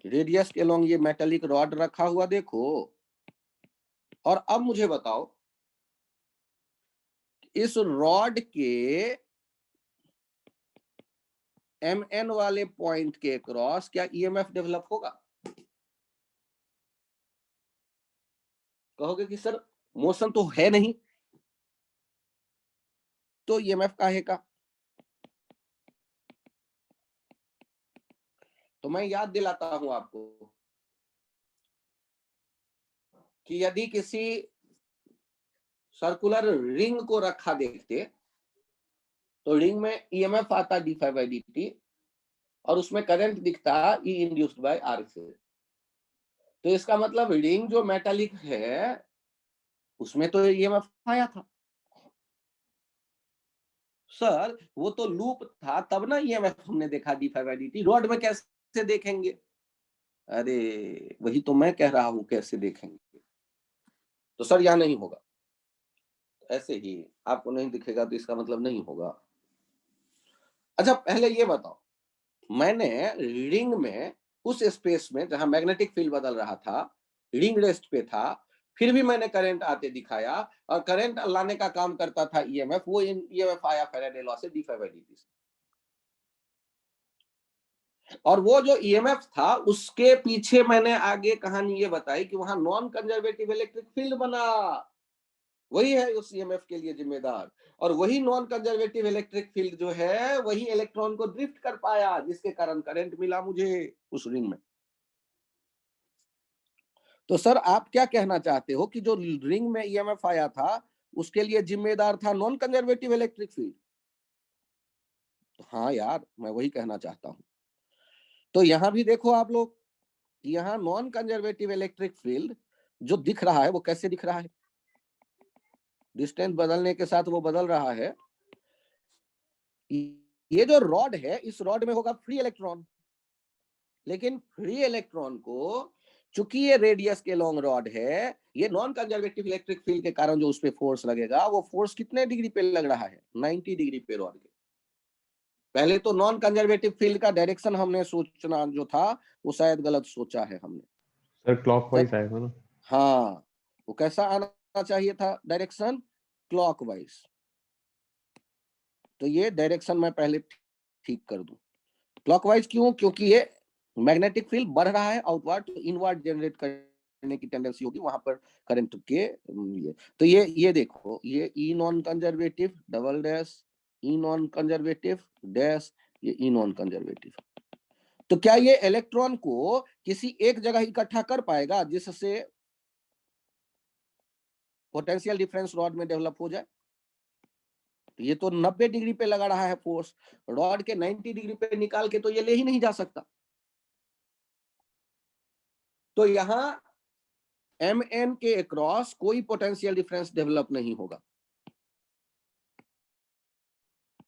रेडियस के अलोंग ये मेटालिक रॉड रखा हुआ देखो। और अब मुझे बताओ इस रॉड के MN वाले पॉइंट के क्रॉस क्या EMF डेवलप होगा? कहोगे कि सर मोशन तो है नहीं, तो EMF काहे का? तो मैं याद दिलाता हूं आपको कि यदि किसी सर्कुलर रिंग को रखा देखते तो रिंग में EMF आता d∅dt और उसमें करंट दिखता E इंड्यूस्ड बाय R से। तो इसका मतलब रिंग जो मेटालिक है उसमें तो EMF आया था। सर वो तो लूप था तब ना EMF हमने देखा d∅dt, रॉड में कैसे देखेंगे? अरे वही तो मैं कह रहा हूं कैसे देखेंगे। तो सर यहां नहीं होगा, ऐसे ही आपको नहीं दिखेगा तो इसका मतलब नहीं होगा। अच्छा पहले ये बताओ, मैंने रिंग में उस स्पेस में जहां मैग्नेटिक फील्ड बदल रहा था, रिंग रेस्ट पे था, फिर भी मैंने करंट आते दिखाया और करंट लाने का काम करता था EMF, वो EMF आया फैराडे लॉ से d∅dt से। और वो जो EMF था उसके पीछे मैंने आगे कहानी ये बताई कि वहां नॉन कंजर्वेटिव इलेक्ट्रिक फील्ड बना, वही है उस EMF के लिए जिम्मेदार। और वही नॉन कंजर्वेटिव इलेक्ट्रिक फील्ड जो है वही इलेक्ट्रॉन को ड्रिफ्ट कर पाया, जिसके कारण करंट मिला मुझे उस रिंग में। तो सर आप क्या कहना चाहते हो कि जो रिंग में EMF आया था उसके लिए जिम्मेदार था नॉन कंजर्वेटिव इलेक्ट्रिक फील्ड? तो हाँ यार मैं वही कहना चाहता हूं। तो यहां भी देखो आप लोग, यहां नॉन कंजर्वेटिव इलेक्ट्रिक फील्ड जो दिख रहा है वो कैसे दिख रहा है? डिस्टेंस बदलने के साथ वो बदल रहा है। ये जो रॉड है इस रॉड में होगा फ्री इलेक्ट्रॉन, लेकिन फ्री इलेक्ट्रॉन को चूंकि ये रेडियस के लॉन्ग रॉड है, ये नॉन कंजर्वेटिव इलेक्ट्रिक फील्ड के कारण जो उस पे फोर्स लगेगा वो फोर्स कितने डिग्री पे लग रहा है? 90 डिग्री पे रॉड के। पहले तो नॉन कंजर्वेटिव फील्ड का डायरेक्शन हमने सोचना जो था वो शायद गलत सोचा है हमने। सर क्लॉकवाइज आएगा ना? हाँ वो कैसा आना चाहिए था डायरेक्शन? क्लॉकवाइज। तो ये डायरेक्शन मैं पहले ठीक कर दूं। क्लॉकवाइज क्यों? क्योंकि ये मैग्नेटिक फील्ड बढ़ रहा है आउटवर्ड, तो इनवर्ड जनरेट करने की टेंडेंसी होगी वहां पर करंट के ये। तो ये देखो, ये E non conservative double dash, ई नॉन कंजर्वेटिव डैश, ये ई नॉन कंजर्वेटिव। तो क्या ये इलेक्ट्रॉन को किसी एक जगह इकट्ठा कर पाएगा जिससे पोटेंशियल डिफरेंस रॉड में डेवलप हो जाए? ये तो 90 डिग्री पे लगा रहा है फोर्स, रॉड के 90 डिग्री पे निकाल के तो ये ले ही नहीं जा सकता। तो यहां MN के अक्रॉस कोई पोटेंशियल डिफरेंस डेवलप नहीं होगा,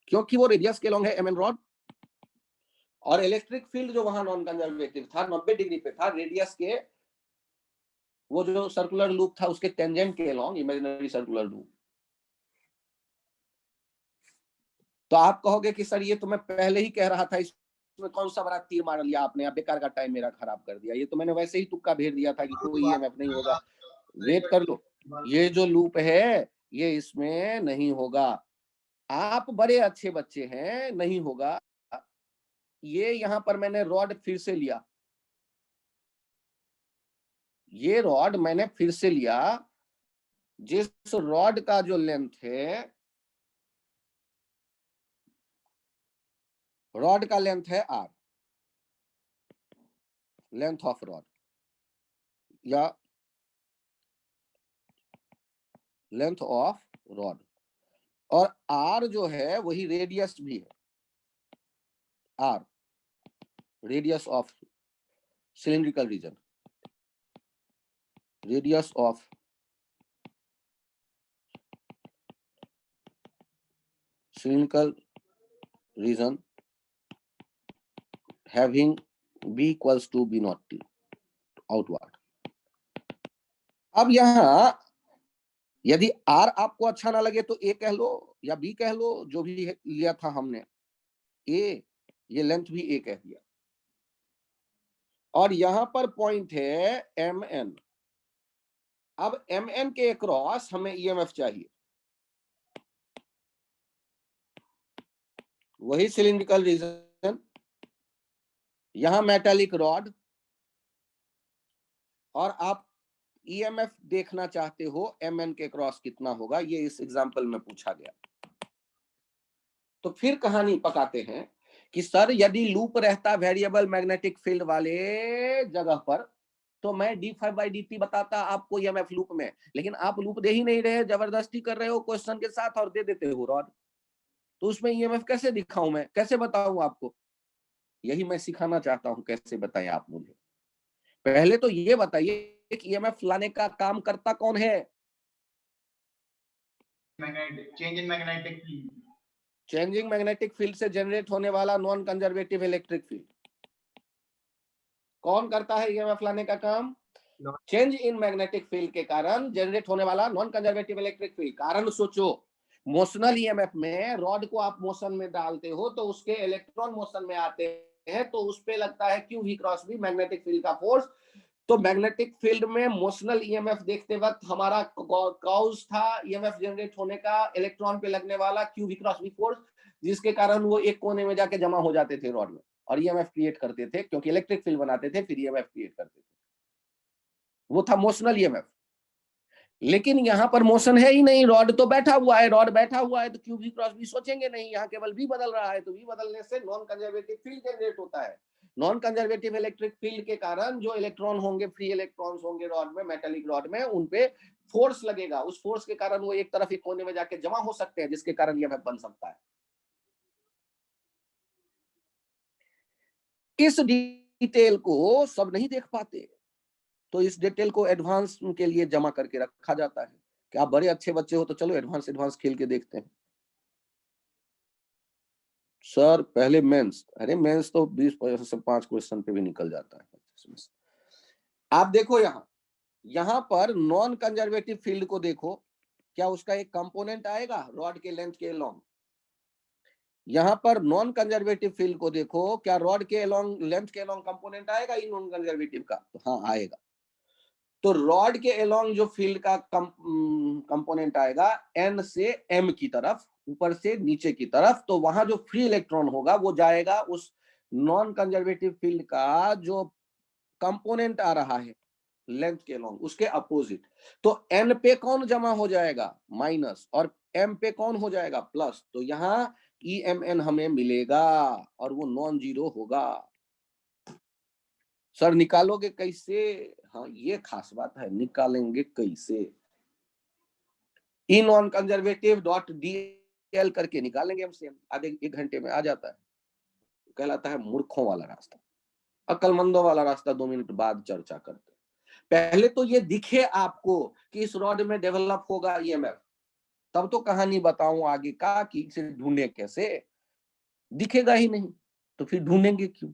क्योंकि वो रेडियस के लॉन्ग है MN रॉड। और इलेक्ट्रिक फील्ड जो वहां नॉन कंजर्वेटिव था 90 डिग्री पे था, रेडियस के वो जो सर्कुलर लूप था उसके टेंजेंट के लॉन्ग, इमेजिनरी सर्कुलर लूप। तो आप कहोगे कि सर ये तो मैं पहले ही कह रहा था, इसमें कौन सा बड़ा तीर मार लिया आपने, आप बेकार का टाइम मेरा खराब कर दिया। ये तो मैंने वैसे ही तुक्का भेज दिया था कि कोई EMF नहीं होगा। वेट कर लो, ये जो लूप है ये इसमें नहीं होगा। आप बड़े अच्छे बच्चे हैं, नहीं होगा। ये यहां पर मैंने रॉड फिर से लिया, ये रॉड मैंने फिर से लिया, जिस रॉड का जो लेंथ है रॉड का लेंथ है r, लेंथ ऑफ रॉड या लेंथ ऑफ रॉड, और r जो है वही रेडियस भी है, r radius of cylindrical region, radius of cylindrical region having b equals to b naught t outward। अब यहां यदि r आपको अच्छा ना लगे तो a कह लो या b कह लो, जो भी लिया था हमने a, ये लेंथ भी a कह दिया, और यहां पर पॉइंट है mn। अब mn के अक्रॉस हमें ईएमएफ चाहिए, वही सिलिंड्रिकल रीजन, यहां मेटालिक रॉड, और आप ईएमएफ देखना चाहते हो mn के क्रॉस कितना होगा, ये इस एग्जांपल में पूछा गया। तो फिर कहानी पकाते हैं कि सर यदि लूप रहता वेरिएबल मैग्नेटिक फील्ड वाले जगह पर तो मैं d∅dt बताता आपको ईएमएफ लूप में, लेकिन आप लूप दे ही नहीं रहे, जबरदस्ती कर रहे हो क्वेश्चन के साथ और दे देते हो रॉड, तो उसमें ईएमएफ कैसे दिखाऊं, मैं कैसे बताऊं आपको? यही मैं सिखाना चाहता हूं, कैसे बताएं आप मुझे। पहले तो ये बताइए कि ईएमएफ लाने का काम करता कौन है? Changing magnetic field, changing magnetic field से जनरेट होने वाला नॉन कंजर्वेटिव इलेक्ट्रिक फील्ड कौन करता है ईएमएफ लाने का काम? चेंज इन मैग्नेटिक फील्ड के कारण जनरेट होने वाला नॉन कंजर्वेटिव इलेक्ट्रिक फील्ड। कारण सोचो, मोशनल ईएमएफ में रॉड को आप मोशन में डालते हो तो उसके इलेक्ट्रॉन मोशन में आते हैं, तो उस पे लगता है Q V cross B magnetic field का फोर्स। तो मैग्नेटिक फील्ड में मोशनल ईएमएफ देखते वक्त हमारा कॉज था ईएमएफ जनरेट होने का इलेक्ट्रॉन पे लगने वाला Q V cross B force, जिसके कारण वो एक कोने में जाके जमा हो जाते थे रॉड में और ईएमएफ क्रिएट करते थे, क्योंकि इलेक्ट्रिक फील्ड बनाते थे फिर ईएमएफ क्रिएट करते थे, वो था मोशनल ईएमएफ। लेकिन यहाँ पर मोशन है ही नहीं, रॉड तो बैठा हुआ है, रॉड बैठा हुआ है तो क्यू वी क्रॉस बी सोचेंगे नहीं, यहाँ केवल बी बदल रहा है, तो बी बदलने से नॉन कंजर्वेटिव फील्ड जनरेट होता है। नॉन कंजर्वेटिव इलेक्ट्रिक फील्ड के कारण जो इलेक्ट्रॉन होंगे, फ्री इलेक्ट्रॉन्स होंगे रॉड में, मेटालिक रॉड में, उन पे फोर्स लगेगा, उस फोर्स के कारण वो एक तरफ एक कोने में जाके जमा हो सकते हैं, जिसके कारण ईएमएफ बन सकता है। इस डिटेल को सब नहीं देख पाते, तो इस डिटेल को एडवांस के लिए जमा करके रखा जाता है कि आप बड़े अच्छे बच्चे हो तो चलो एडवांस खेल के देखते हैं। सर पहले मेंस, अरे मेंस तो 20 से 5 क्वेश्चन पे भी निकल जाता है। आप देखो यहाँ पर नॉन कंजर्वेटिव फील्ड को देखो, क्या उसका एक कंपोनेंट आएगा रॉड के लेंथ के अलोंग? यहाँ पर नॉन कंजर्वेटिव फील्ड को देखो, क्या रॉड के अलोंग लेंथ के अलोंग कंपोनेंट आएगा इन नॉन कंजर्वेटिव का? तो हाँ आएगा। तो रॉड के अलोंग जो फील्ड का कंपोनेंट आएगा n से m की तरफ, ऊपर से नीचे की तरफ, तो वहां जो फ्री इलेक्ट्रॉन होगा वो जाएगा उस नॉन कंजर्वेटिव फील्ड का जो कंपोनेंट आ रहा है लेंथ के अलोंग, उसके अपोजिट। तो n पे कौन जमा हो जाएगा? माइनस, और m पे कौन हो जाएगा? प्लस। तो यहाँ EMN हमें मिलेगा और वो नॉन जीरो होगा। सर निकालोगे कैसे? हाँ ये खास बात है, निकालेंगे कैसे? ई नॉन कंजर्वेटिव डॉट DL करके निकालेंगे हमसे, आधे 1 घंटे में आ जाता है। कहलाता है मूर्खों वाला रास्ता, अक्लमंदों वाला रास्ता 2 मिनट बाद चर्चा करते। पहले तो ये दिखे आपको कि इस रॉड में डेवलप होगा ईएमएफ, तब तो कहानी बताऊं आगे का कि इसे ढूंढे कैसे। दिखेगा ही नहीं तो फिर ढूंढेंगे क्यों?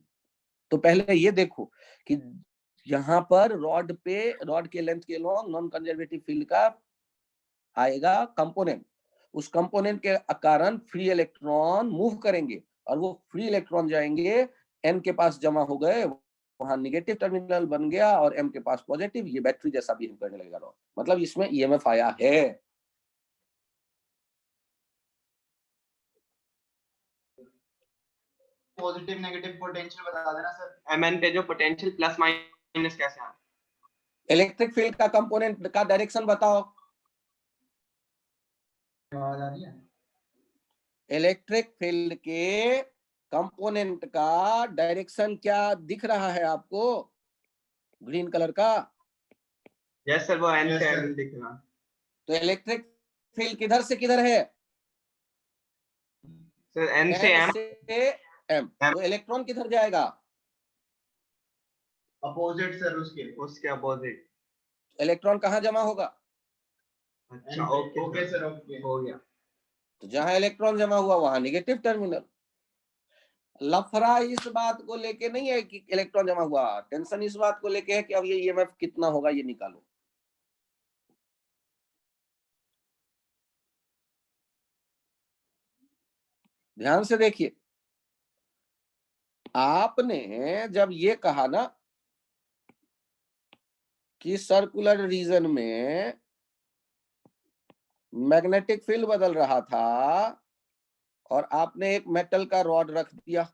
तो पहले ये देखो कि यहाँ पर रॉड के लेंथ के लॉन्ग नॉन कंजर्वेटिव फील्ड का आएगा कंपोनेंट, उस कंपोनेंट के कारण फ्री इलेक्ट्रॉन मूव करेंगे और वो फ्री इलेक्ट्रॉन जाएंगे n के पास जमा हो गए, वहां निगेटिव टर्मिनल बन गया और m के पास पॉजिटिव, ये बैटरी जैसा बिहेव करने लगेगा रॉड, मतलब इसमें ईएमएफ आया है। पॉजिटिव नेगेटिव पोटेंशियल बता देना सर। mn पे जो पोटेंशियल प्लस माइनस कैसे आ? इलेक्ट्रिक फील्ड का कंपोनेंट का डायरेक्शन बताओ। आवाज आ रही है? इलेक्ट्रिक फील्ड के कंपोनेंट का डायरेक्शन क्या दिख रहा है आपको, ग्रीन कलर का? यस सर, वो एन से एम दिख रहा। तो इलेक्ट्रिक फील्ड किधर से किधर है? सर एन से एन एम। से एम। तो इलेक्ट्रॉन किधर जाएगा? अपोजिट सर, उसके अपोजिट। इलेक्ट्रॉन कहाँ जमा होगा? अच्छा ओके सर, ओके हो गया। तो जहां इलेक्ट्रॉन जमा हुआ वहां नेगेटिव टर्मिनल। लफड़ा इस बात को लेके नहीं है कि इलेक्ट्रॉन जमा हुआ, टेंशन इस बात को लेके है कि अब ये ईएमएफ कितना होगा ये निकालो। ध्यान से देखिए, आपने जब ये कहा ना कि सर्कुलर रीजन में मैग्नेटिक फील्ड बदल रहा था और आपने एक मेटल का रॉड रख दिया,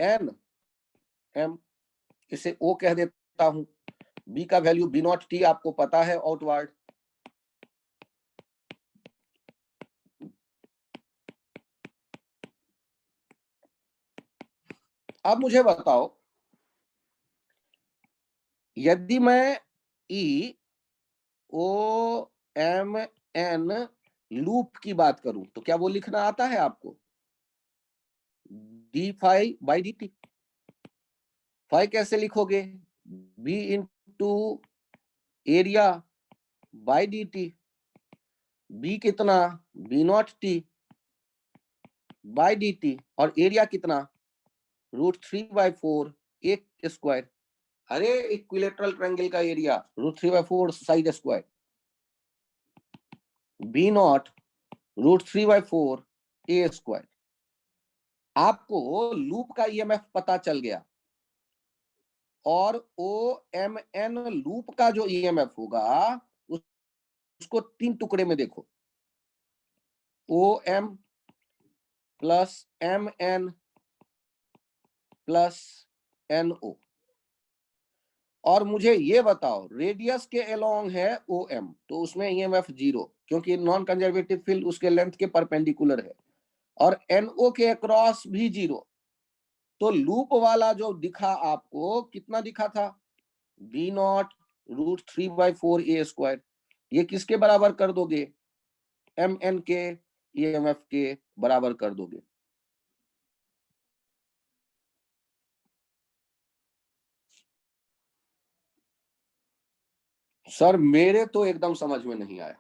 एन एम, इसे ओ कह देता हूं। बी का वैल्यू बी नॉट टी आपको पता है आउटवर्ड। अब मुझे बताओ, यदि मैं ई ओ एम एन लूप की बात करूं तो क्या वो लिखना आता है आपको? D phi by D T. Phi कैसे लिखोगे? B into area by D T. B कितना? B not T by D T. और एरिया कितना? √3/4 एक स्क्वायर। अरे इक्विलेटरल ट्रायंगल का area √3/4 side square. B not √3/4 A square. आपको लूप का ईएमएफ पता चल गया, और ओ एम एन लूप का जो ईएमएफ होगा उसको 3 टुकड़े में देखो, O M plus M N plus N O. और मुझे ये बताओ, रेडियस के अलोंग है ओ एम, तो उसमें ईएमएफ 0, क्योंकि नॉन कंजर्वेटिव फील्ड उसके लेंथ के परपेंडिकुलर है। और एनओ के अक्रॉस भी 0। तो लूप वाला जो दिखा आपको, कितना दिखा था? B not √3/4 A square. ये किसके बराबर कर दोगे? एम एन के ईएमएफ के बराबर कर दोगे। सर मेरे तो एकदम समझ में नहीं आया।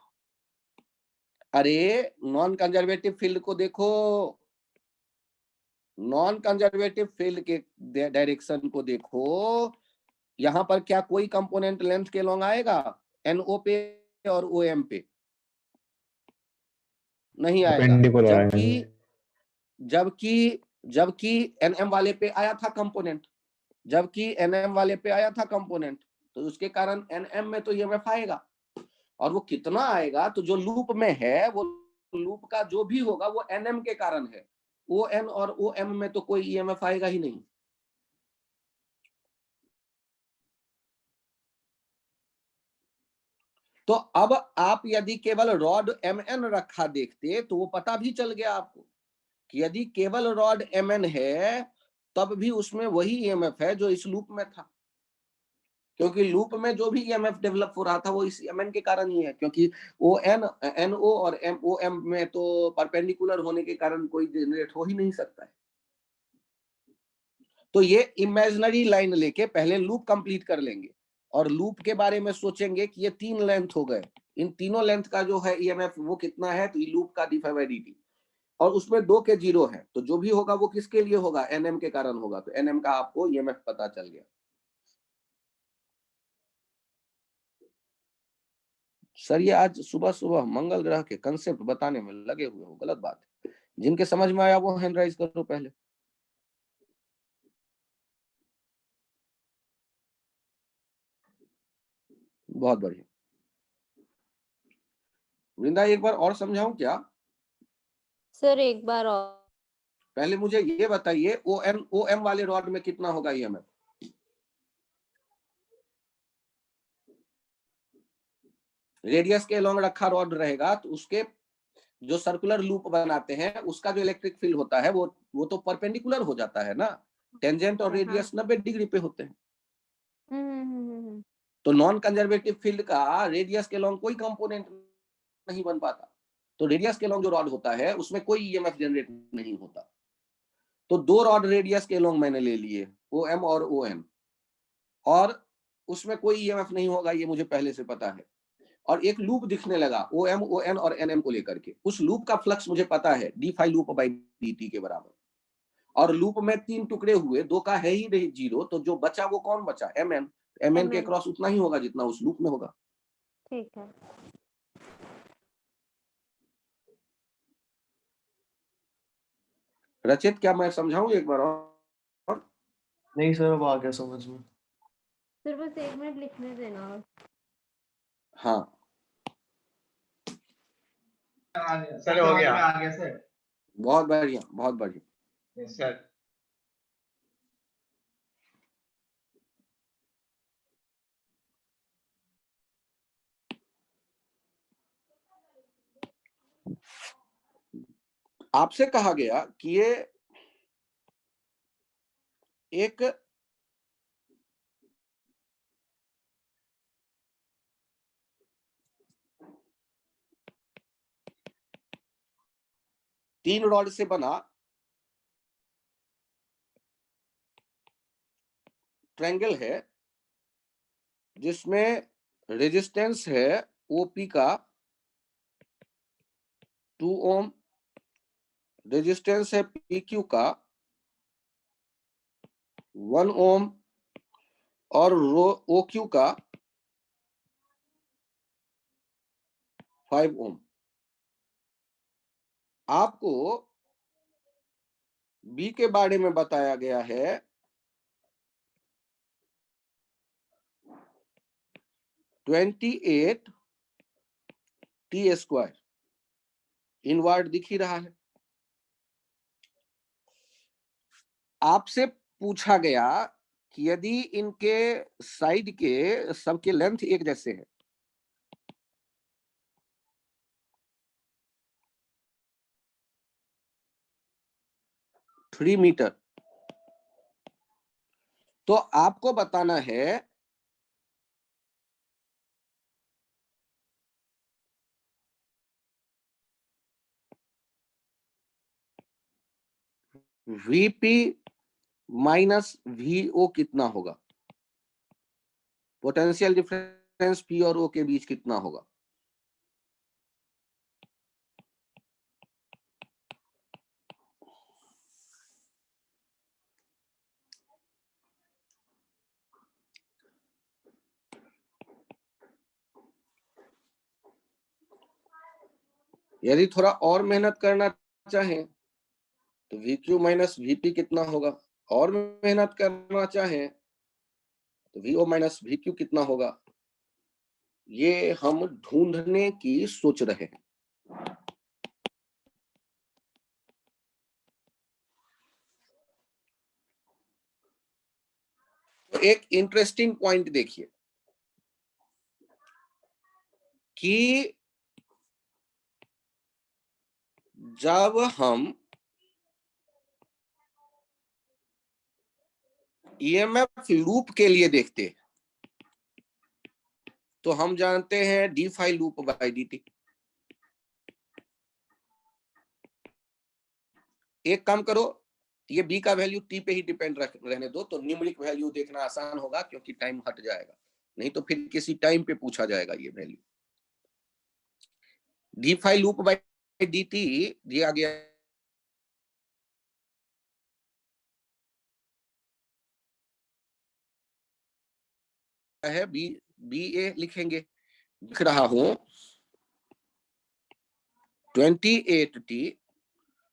अरे नॉन कंजर्वेटिव फील्ड को देखो, नॉन कंजर्वेटिव फील्ड के डायरेक्शन को देखो। यहां पर क्या कोई कंपोनेंट लेंथ के लॉन्ग आएगा? एनओ पे और ओएम पे नहीं आएगा। Perpendicular जबकि आएगा। जबकि जबकि एनएम वाले पे आया था कंपोनेंट, जबकि एनएम वाले पे आया था कंपोनेंट, तो उसके कारण एनएम में तो ईएमएफ आएगा। और वो कितना आएगा? तो जो लूप में है वो लूप का जो भी होगा वो एनएम के कारण है। ओ एन और ओ एम में तो कोई ईएमएफ आएगा ही नहीं। तो अब आप यदि केवल रॉड एम एन रखा देखते तो वो पता भी चल गया आपको कि यदि केवल रॉड एम एन है तब भी उसमें वही ईएमएफ है जो इस लूप में था, क्योंकि लूप में जो भी ईएमएफ डेवलप हो रहा था वो इस एम एन के कारण ही है, क्योंकि ओ एन एन ओ और एम ओ एम में तो परपेंडिकुलर होने के कारण कोई जनरेट हो ही नहीं सकता है। तो ये इमेजिनरी लाइन लेके पहले लूप कंप्लीट कर लेंगे और लूप के बारे में सोचेंगे कि ये 3 लेंथ हो गए, इन तीनों लेंथ का जो है ईएमएफ वो कितना है, तो ये लूप का डी, और उसमें 2 के 0 है, तो जो भी होगा वो किसके लिए होगा? एनएम के कारण होगा। तो एनएम का आपको ईएमएफ पता चल गया। सर ये आज सुबह सुबह मंगल ग्रह के कंसेप्ट बताने में लगे हुए हो, गलत बात है। जिनके समझ में आया वो हैंड राइज करो पहले। बहुत बढ़िया। वृंदा एक बार और समझाऊं क्या? सर एक बार और। पहले मुझे ये बताइए, ओ एम वाले रॉड में कितना होगा ईएमएफ? रेडियस के लॉन्ग रखा रॉड रहेगा तो उसके जो सर्कुलर लूप बनाते हैं उसका जो इलेक्ट्रिक फील्ड होता है वो तो परपेंडिकुलर हो जाता है ना, टेंजेंट और हाँ। रेडियस 90 डिग्री पे होते हैं। हम्म। तो नॉन कंजर्वेटिव फील्ड का रेडियस के लॉन्ग कोई कंपोनेंट नहीं बन पाता। तो रेडियस के लॉन्ग जो रॉड होता है उसमें कोई ईएमएफ जनरेट नहीं होता। तो दो रॉड रेडियस के लॉन्ग मैंने ले लिए, OM और ON, और उसमें कोई ईएमएफ नहीं होगा, ये मुझे पहले से पता है। और एक लूप दिखने लगा OM, ON और NM को लेकर के, उस लूप का फ्लक्स मुझे पता है d phi loop by dt के बराबर। और लूप में 3 टुकड़े हुए, 2 का है ही नहीं 0, तो जो बचा वो कौन बचा? MN। MN के MN। क्रॉस उतना ही होगा जितना उस लूप में होगा। ठीक है। रचित, क्या मैं समझाऊं एक बार और? नहीं सर, अब आ गया समझ में। सर बस 1 मिनट लिखने देना। हाँ सर हो गया, आ गया सर। बहुत बढ़िया, बहुत बढ़िया। Yes sir. आपसे कहा गया कि ये एक तीन रॉड से बना ट्रायंगल है जिसमें रेजिस्टेंस है OP का 2 ओम, रेजिस्टेंस है PQ का 1 ओम और OQ का 5 ओम। आपको B के बारे में बताया गया है 28 T²। इनवर्ड दिख ही रहा है। आपसे पूछा गया कि यदि इनके साइड के सबके लेंथ एक जैसे है, थ्री मीटर, तो आपको बताना है VP माइनस VO कितना होगा, पोटेंशियल डिफरेंस P और O के बीच कितना होगा। यदि थोड़ा और मेहनत करना चाहें तो VQ माइनस VP कितना होगा, और मेहनत करना चाहें तो VO माइनस VQ कितना होगा, ये हम ढूंढने की सोच रहे हैं। तो एक इंटरेस्टिंग पॉइंट देखिए कि जब हम EMF लूप के लिए देखते हैं तो हम जानते हैं d phi loop by dt। एक काम करो, ये B का वैल्यू T पे ही डिपेंड रहने दो, तो न्यूमेरिक वैल्यू देखना आसान होगा क्योंकि टाइम हट जाएगा, नहीं तो फिर किसी टाइम पे पूछा जाएगा ये value. d phi loop by dt दिया गया है, BA लिखेंगे, लिख रहा हूं 28T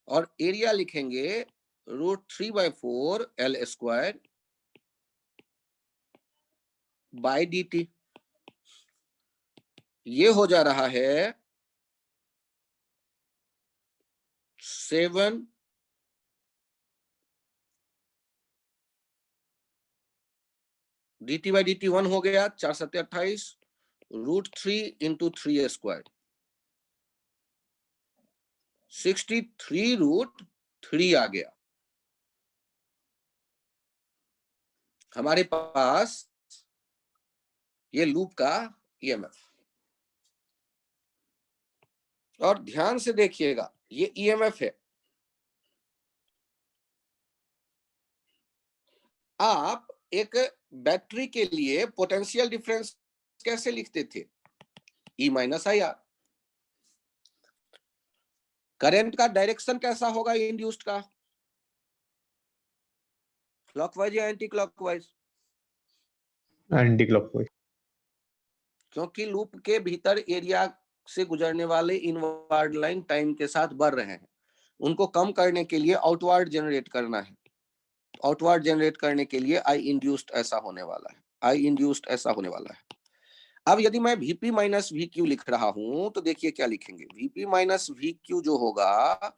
और एरिया लिखेंगे √3/4 L² बाई dt। ये हो जा रहा है 7 dt बाई dt 1 हो गया, 4 7 28 √3 × 3² 63√3 आ गया। हमारे पास ये लूप का ईएमएफ। और ध्यान से देखिएगा, ये ईएमएफ है। आप एक बैटरी के लिए पोटेंशियल डिफरेंस कैसे लिखते थे? E minus I are. Current का डायरेक्शन कैसा होगा इंड्यूस्ड का? क्लॉकवाइज या एंटी क्लॉकवाइज? Anti clockwise. क्योंकि लूप के भीतर एरिया से गुजरने वाले इनवर्ड लाइन टाइम के साथ बढ़ रहे हैं, उनको कम करने के लिए आउटवर्ड जनरेट करना है। आउटवर्ड जनरेट करने के लिए आई इंड्यूस्ड ऐसा होने वाला है, आई इंड्यूस्ड ऐसा होने वाला है। अब यदि मैं Vp माइनस VQ लिख रहा हूं तो देखिए क्या लिखेंगे। Vp माइनस VQ जो होगा,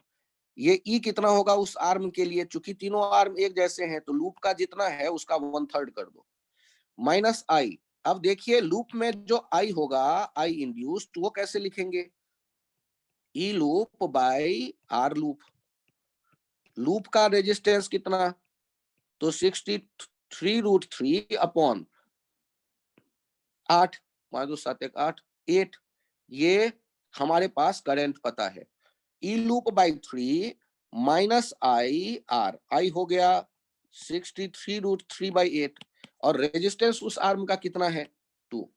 ये E कितना होगा उस आर्म के लिए, चूंकि तीनों आर्म एक जैसे हैं तो लूप का जितना है उसका 1/3 कर दो, माइनस आई। अब देखिए लूप में जो आई होगा, आई इंड्यूस्ड, वो कैसे लिखेंगे? E loop by R loop. Loop का रेजिस्टेंस कितना? तो 63√3 अपॉन 8, 5 2 7 1 8, 8। ये हमारे पास करंट पता है। E loop by 3 minus I R, I हो गया 63√3/8, और रेजिस्टेंस उस आर्म का कितना है? 2।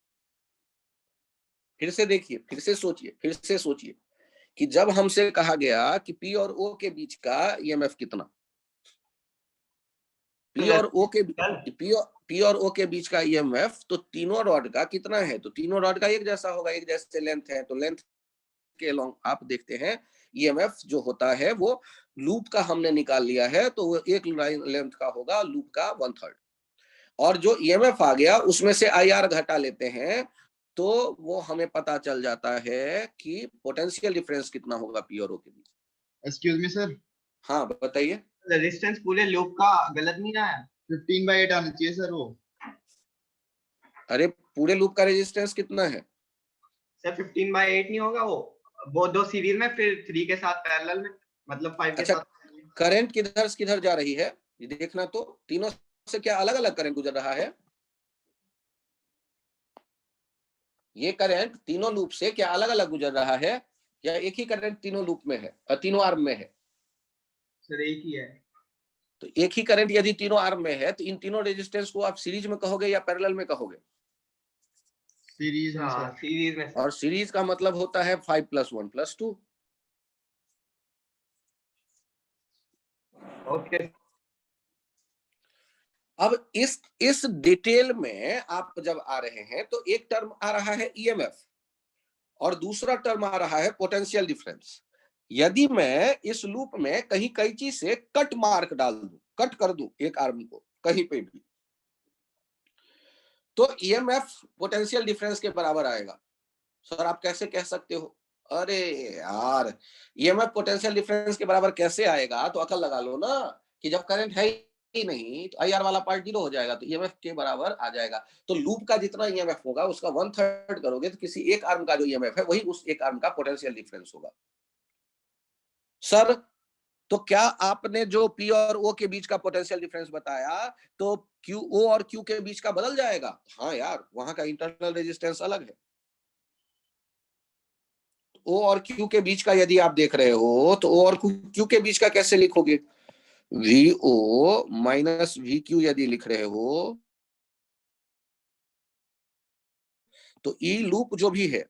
फिर से देखिए, फिर से सोचिए कि जब हमसे कहा गया कि P और O के बीच का ईएमएफ कितना, P और O के बीच का ईएमएफ तो तीनों रॉड का कितना है? तो तीनों रॉड का एक जैसा होगा, एक जैसे लेंथ है, तो लेंथ के अलोंग आप देखते हैं ईएमएफ जो होता है वो लूप का हमने निकाल लिया है, तो वो एक लाइन लेंथ का होगा, लूप का 1/3। और जो ईएमएफ आ गया उसमें से आईआर घटा लेते हैं, तो वो हमें पता चल जाता है कि पोटेंशियल डिफरेंस कितना होगा P और O के बीच। एक्सक्यूज मी सर, हाँ बताइए। रेजिस्टेंस पूरे लूप का गलत नहीं आया? 15/8 आना चाहिए सर वो। अरे पूरे लूप का रेजिस्टेंस कितना है? सर 15/8 नहीं होगा वो दो सीरीज में, फिर 3 के साथ पैरेलल में, मतलब 5 के अच्छा, साथ। करंट किधर से किधर जा रही है ये देखना, तो तीनों से क्या अलग अलग करंट गुजर रहा है? ये करंट तीनों लूप से क्या अलग अलग गुजर रहा है, या एक ही करंट तीनों लूप में है, तीनों आर्म में है? सर एक ही है। तो एक ही करंट यदि तीनों आर्म में है तो इन तीनों रेजिस्टेंस को आप सीरीज में कहोगे या पैरेलल में कहोगे? सीरीज में हाँ सर। सीरीज में। और सीरीज का मतलब होता है 5 + 1 + 2। ओके। अब इस डिटेल में आप जब आ रहे हैं तो एक टर्म आ रहा है ईएमएफ और दूसरा टर्म आ रहा है पोटेंशियल डिफरेंस। यदि मैं इस लूप में कहीं कैंची से कट मार्क डाल दूं, कट कर दूं एक आर्म को कहीं पे भी, तो ईएमएफ पोटेंशियल डिफरेंस के बराबर आएगा। सर आप कैसे कह सकते हो? अरे यार, ईएमएफ पोटेंशियल डिफरेंस के बराबर कैसे आएगा? तो अकल लगा लो ना कि जब करंट है ही नहीं तो आईआर वाला पार्ट 0 हो जाएगा, तो ईएमएफ के बराबर आ जाएगा। तो लूप का जितना ईएमएफ होगा उसका 1/3 करोगे तो किसी एक आर्म का जो ईएमएफ है वही उस एक आर्म का पोटेंशियल डिफरेंस होगा। सर तो क्या आपने जो P और O के बीच का पोटेंशियल डिफरेंस बताया तो O और Q के बीच का बदल जाएगा? हाँ यार, वहां का इंटरनल रेजिस्टेंस अलग है। O और Q के बीच का यदि आप देख रहे हो तो O और Q के बीच का कैसे लिखोगे? VO माइनस VQ यदि लिख रहे हो तो E लूप जो भी है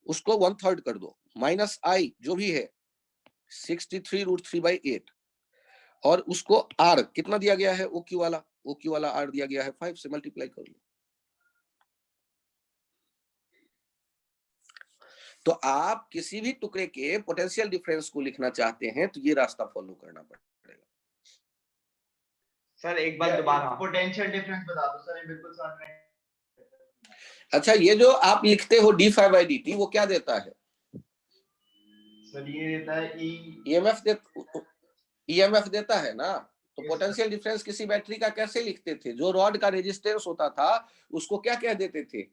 उसको 1/3 कर दो, माइनस I जो भी है 63√3/8, और उसको R कितना दिया गया है? OQ वाला R दिया गया है 5 से मल्टीप्लाई कर लो। तो आप किसी भी टुकड़े के पोटेंशियल डिफरेंस को लिखना चाहते हैं तो ये रास्ता फॉलो करना पड़ेगा। सर एक बार दोबारा पोटेंशियल डिफरेंस बता दो सर, ये बिल्कुल सामने। अच्छा, ये जो आप लिखते हो d5/dt वो क्या देता है? सर ये देता है ईएमएफ देता है ना। तो पोटेंशियल डिफरेंस किसी बैटरी का कैसे लिखते थे? जो रॉड का रेजिस्टेंस होता था उसको क्या कह देते थे?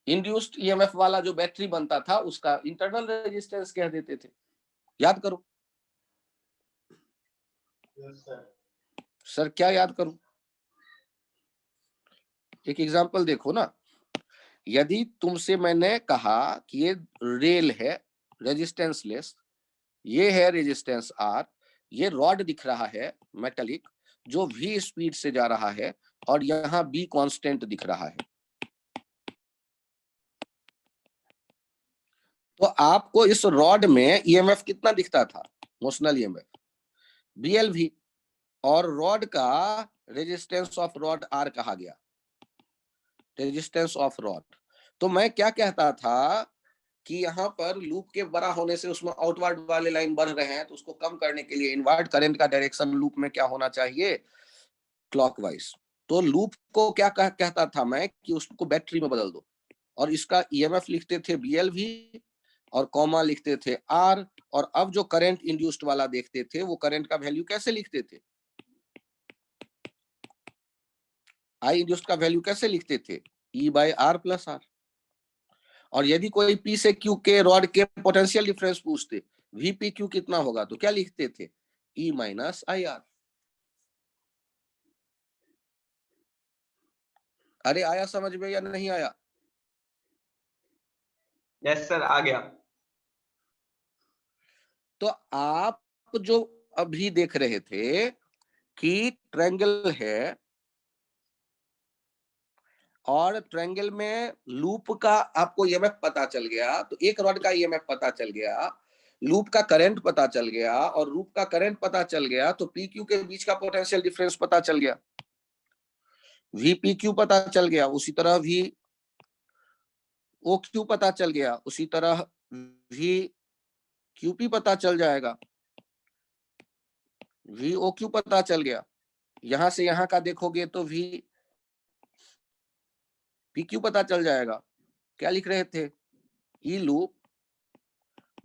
इंड्यूस्ड ईएमएफ वाला जो बैटरी बनता था उसका इंटरनल रेजिस्टेंस कह देते थे। याद करो सर, क्या याद करूं? एक एग्जांपल देखो ना, यदि तुमसे मैंने कहा कि ये रेल है रेजिस्टेंस लेस, ये है रेजिस्टेंस आर, ये रॉड दिख रहा है मेटालिक जो v स्पीड से जा रहा है और यहाँ b कांस्टेंट दिख रहा है, तो आपको इस रॉड में ईएमएफ कितना दिखता था? मोशनल ईएमएफ BLV, और रॉड का रेजिस्टेंस ऑफ रॉड R कहा गया, रेजिस्टेंस ऑफ रॉड। तो मैं क्या कहता था कि यहाँ पर लूप के बड़ा होने से उसमें आउटवर्ड वाले लाइन बढ़ रहे हैं, तो उसको कम करने के लिए इनवर्ट करंट का डायरेक्शन लूप में क्या होना चाहिए? क्लॉकवाइज। तो लूप को क्या कहता था मैं कि उसको बैटरी में बदल दो, और इसका ईएमएफ लिखते थे BLV और कॉमा लिखते थे R, और अब जो करंट इंड्यूस्ड वाला देखते थे वो करंट का वैल्यू कैसे लिखते थे? I इंड्यूस्ड का वैल्यू कैसे लिखते थे? E/R + R। और यदि कोई P से Q के रॉड के पोटेंशियल डिफरेंस पूछते, VPQ कितना होगा, तो क्या लिखते थे? E - IR। अरे आया समझ में या नहीं आया? यस सर, आ गया। तो आप जो अभी देख रहे थे कि ट्रायंगल है और ट्रायंगल में लूप का आपको ईएमएफ पता चल गया, तो एक रॉड का ईएमएफ पता चल गया, लूप का करंट पता चल गया, और लूप का करंट पता चल गया, तो PQ के बीच का पोटेंशियल डिफरेंस पता चल गया, VPQ पता चल गया, उसी तरह VOQ पता चल गया, उसी तरह VQP पता चल जाएगा, VOQ पता चल गया। यहां से यहां का देखोगे तो VPQ पता चल जाएगा। क्या लिख रहे थे? E loop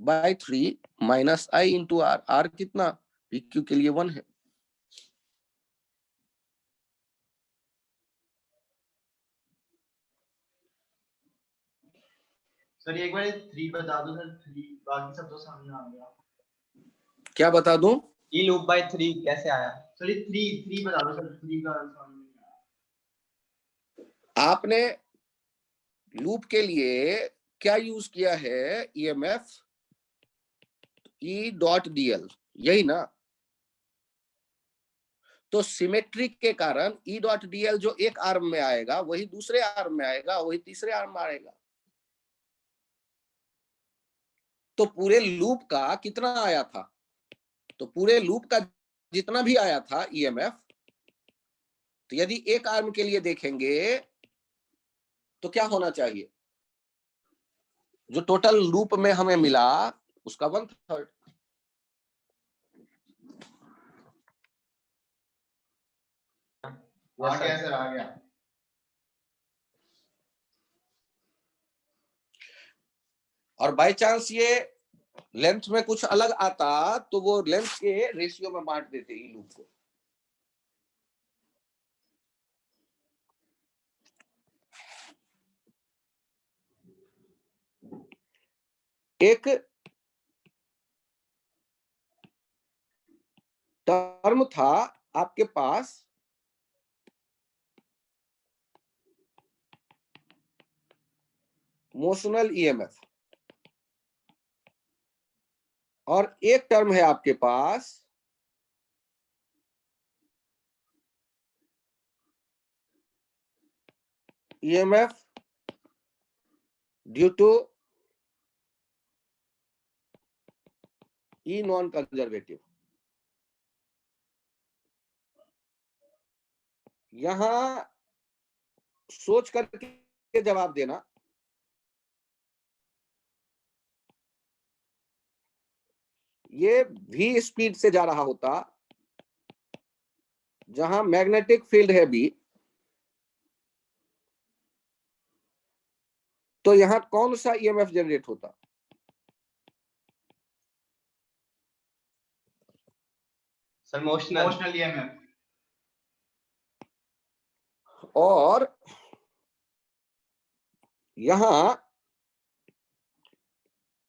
by 3 minus I into R। R कितना? PQ के लिए 1 है। सर एक बार 3 बता दो सर, 3 बाकी सब तो सामने आ गया। क्या बता दूं? E लूप बाय 3 कैसे आया? सर ये 3 बता दो सर, 3 का सामने नहीं आया। आपने लूप के लिए क्या यूज किया है? EMF E.dl, यही ना? तो सिमेट्री के कारण E.dl जो एक आर्म में आएगा वही दूसरे आर्म में आएगा, वही तीसरे आर्म में आएगा। तो पूरे लूप का कितना आया था? तो पूरे लूप का जितना भी आया था EMF, तो यदि एक आर्म के लिए देखेंगे तो क्या होना चाहिए? जो टोटल लूप में हमें मिला उसका 1/3। आ गया सर, आ गया। और बाय चांस ये लेंथ में कुछ अलग आता तो वो लेंथ के रेशियो में बांट देते ई लूप को। एक टर्म था आपके पास मोशनल ईएमएफ, और एक टर्म है आपके पास EMF due to E non conservative. यहां सोच करके जवाब देना। ये v स्पीड से जा रहा होता जहां मैग्नेटिक फील्ड है B, तो यहां कौन सा ईएमएफ जनरेट होता? Sir motional. Motional EMF. और यहां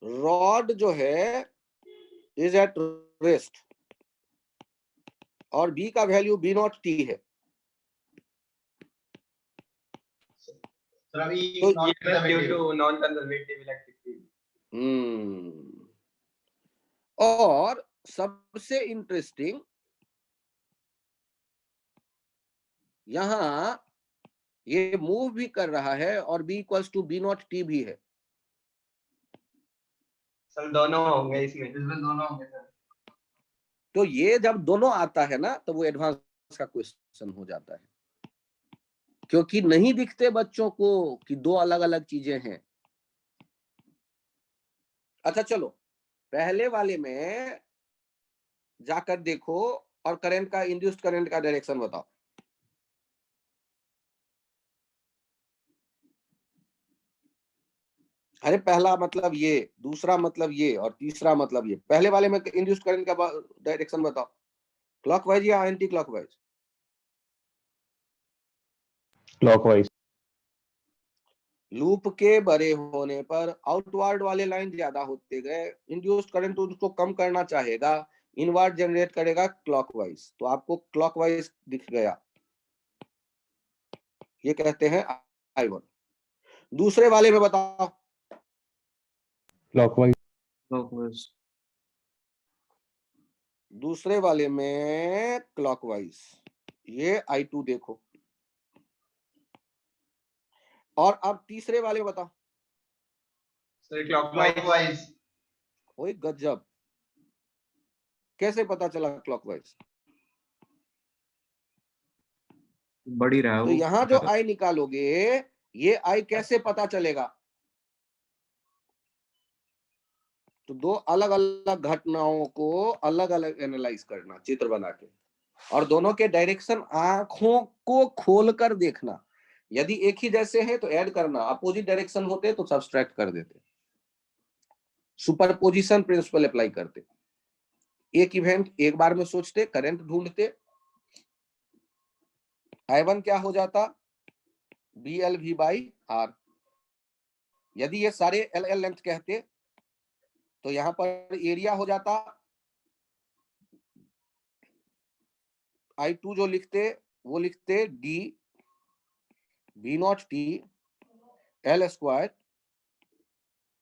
रॉड जो है इज एट रेस्ट और बी का वैल्यू बी नॉट टी है। सर अभी तो non due conservative। To non conservative electric field. और सबसे इंटरेस्टिंग यहां ये मूव भी कर रहा है और B equals to B not T भी है। सर दोनों होंगे इसमें। इसमें दोनों होंगे सर। तो ये जब दोनों आता है ना तो वो एडवांस का क्वेश्चन हो जाता है, क्योंकि नहीं दिखते बच्चों को कि दो अलग अलग चीजें हैं। अच्छा चलो पहले वाले में जाकर देखो और करंट का, इंड्यूस्ड करंट का डायरेक्शन बताओ। अरे पहला मतलब ये, दूसरा मतलब ये और तीसरा मतलब ये। पहले वाले में इंड्यूस्ड करंट का डायरेक्शन बताओ, क्लॉकवाइज या एंटी क्लॉकवाइज? क्लॉकवाइज। लूप के बड़े होने पर आउटवर्ड वाले लाइन ज्यादा होते गए, इंड्यूस्ड करंट उसको कम करना चाहेगा, इनवर्ड जनरेट करेगा क्लॉकवाइज, तो आपको क्लॉकवाइज दिख गया, ये कहते हैं I1। दूसरे वाले में बताओ। क्लॉकवाइज। क्लॉकवाइज। दूसरे वाले में क्लॉकवाइज, ये I2 देखो। और अब तीसरे वाले में बताओ। Sir clockwise. Clockwise। ओए गजब, कैसे पता चला क्लॉकवाइज? बढ़ ही रहा है तो वो। यहां जो I निकालोगे, ये I कैसे पता चलेगा? तो दो अलग अलग घटनाओं को अलग अलग एनालाइज करना चित्र बना के, और दोनों के डायरेक्शन आंखों को खोलकर देखना। यदि एक ही जैसे हैं तो ऐड करना, अपोजिट डायरेक्शन होते तो सब्सट्रैक्ट कर देते, सुपरपोजिशन प्रिंसिपल अप्लाई करते। एक इवेंट एक बार में सोचते, करंट ढूंढते, I1 क्या हो जाता? BLV by R। यदि ये सारे LL लेंथ कहते तो यहां पर एरिया हो जाता, I2 जो लिखते वो लिखते D B not T L square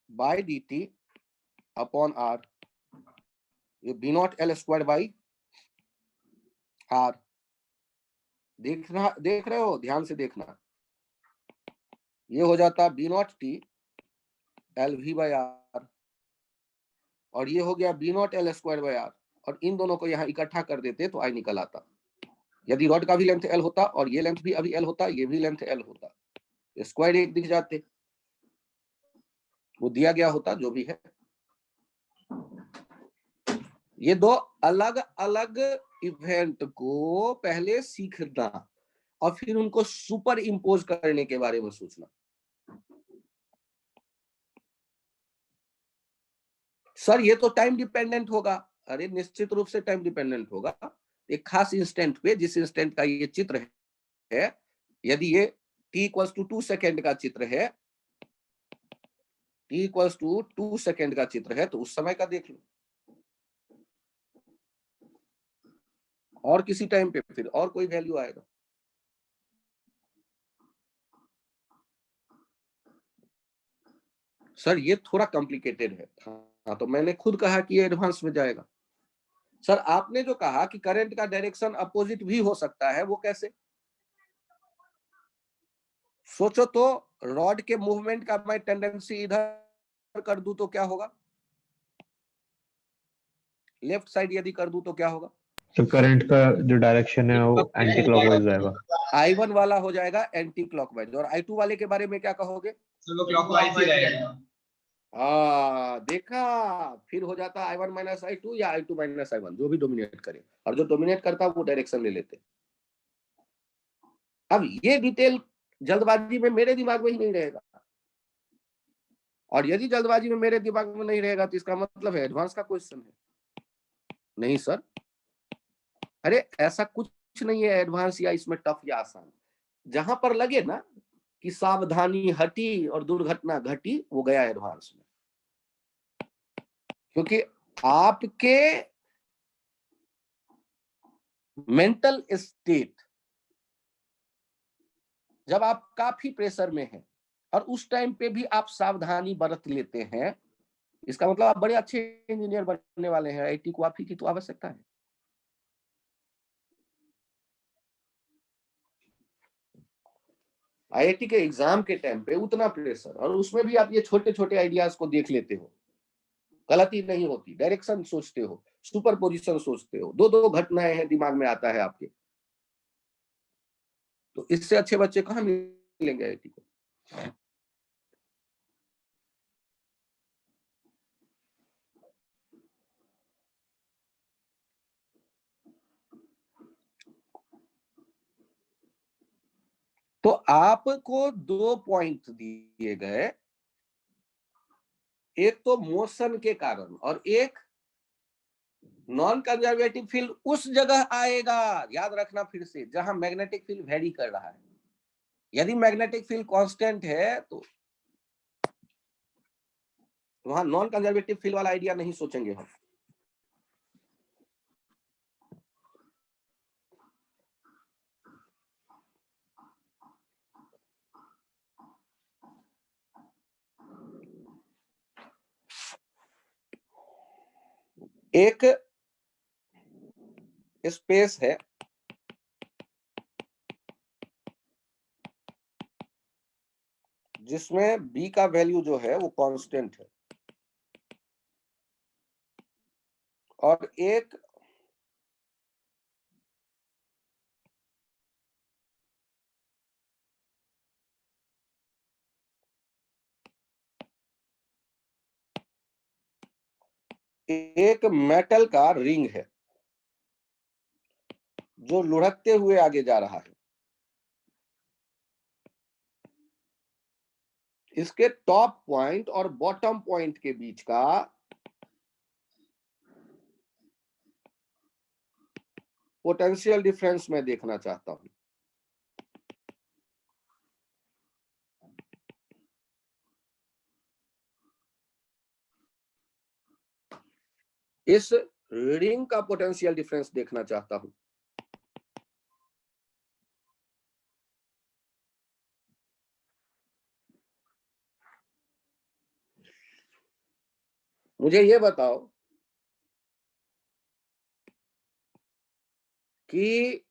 by DT upon R। ये B not L square by R। देख रहे हो, ध्यान से देखना। ये हो जाता B not T LV by R, और ये हो गया B not L square by R, और इन दोनों को यहाँ इकट्ठा कर देते तो I निकल आता। यदि रॉड का भी लेंथ L होता और ये लेंथ भी अभी L होता, ये भी लेंथ L होता, स्क्वायर एक दिख जाते, वो दिया गया होता जो भी है। ये दो अलग अलग इवेंट को पहले सीखना और फिर उनको सुपर इम्पोज करने के बारे में सोचना। सर ये तो टाइम डिपेंडेंट होगा। अरे निश्चित रूप से टाइम डिपेंडेंट होगा। एक खास इंस्टेंट पे, जिस इंस्टेंट का ये चित्र है, यदि ये t इक्वल्स टू 2 सेकेंड का चित्र है, t इक्वल्स टू 2 सेकेंड का चित्र है, तो उस समय का देख लो, और किसी टाइम पे फिर और कोई वैल्यू आएगा। सर ये थोड़ा कॉम्प्लिकेटेड है। हाँ, तो मैंने खुद कहा कि ये एडवांस में जाएगा। सर आपने जो कहा कि करंट का डायरेक्शन अपोजिट भी हो सकता है, वो कैसे? सोचो तो, रॉड के मूवमेंट का मैं टेंडेंसी इधर कर दूं तो क्या होगा? लेफ्ट साइड यदि कर दूं तो क्या होगा? तो करंट का जो डायरेक्शन है वो एंटी क्लॉकवाइज जाएगा। I1 वाला हो जाएगा एंटी क्लॉकवाइज, और I2 वाले के बारे में क्या कहोगे? सर वो क्लॉकवाइज ही रहेगा। देखा, फिर हो जाता I1 माइनस I2 या I2 माइनस I1, जो भी डोमिनेट करे, और जो डोमिनेट करता वो डायरेक्शन ले लेते। अब ये डिटेल जल्दबाजी में मेरे दिमाग में ही नहीं रहेगा, और यदि जल्दबाजी में मेरे दिमाग में नहीं रहेगा तो इसका मतलब है एडवांस का क्वेश्चन है। नहीं सर, अरे ऐसा कुछ नहीं है एडवांस या इसमें टफ या आसान। जहां पर लगे ना कि सावधानी हटी और दुर्घटना घटी, वो गया एडवांस में। क्योंकि आपके मेंटल स्टेट जब आप काफी प्रेशर में हैं और उस टाइम पे भी आप सावधानी बरत लेते हैं, इसका मतलब आप बड़े अच्छे इंजीनियर बनने वाले हैं। आईआईटी क्वाफी की तो आवश्यकता है। आईआईटी के एग्जाम के टाइम पे उतना प्रेशर, और उसमें भी आप ये छोटे छोटे आइडियाज को देख लेते हो, गलती नहीं होती, डायरेक्शन सोचते हो, सुपर पोजिशन सोचते हो, दो दो घटनाएं हैं दिमाग में आता है आपके, तो इससे अच्छे बच्चे कहाँ मिलेंगे आईआईटी को। तो आपको 2 पॉइंट दिए गए, एक तो मोशन के कारण और एक नॉन कंजर्वेटिव फील्ड उस जगह आएगा, याद रखना फिर से, जहां मैग्नेटिक फील्ड वेरी कर रहा है। यदि मैग्नेटिक फील्ड कांस्टेंट है तो वहां नॉन कंजर्वेटिव फील्ड वाला आइडिया नहीं सोचेंगे हम। एक स्पेस है जिसमें बी का वैल्यू जो है वो कांस्टेंट है, और एक मेटल का रिंग है जो लुढ़कते हुए आगे जा रहा है। इसके टॉप पॉइंट और बॉटम पॉइंट के बीच का पोटेंशियल डिफरेंस मैं देखना चाहता हूं। इस रिंग का पोटेंशियल डिफरेंस देखना चाहता हूं। मुझे ये बताओ कि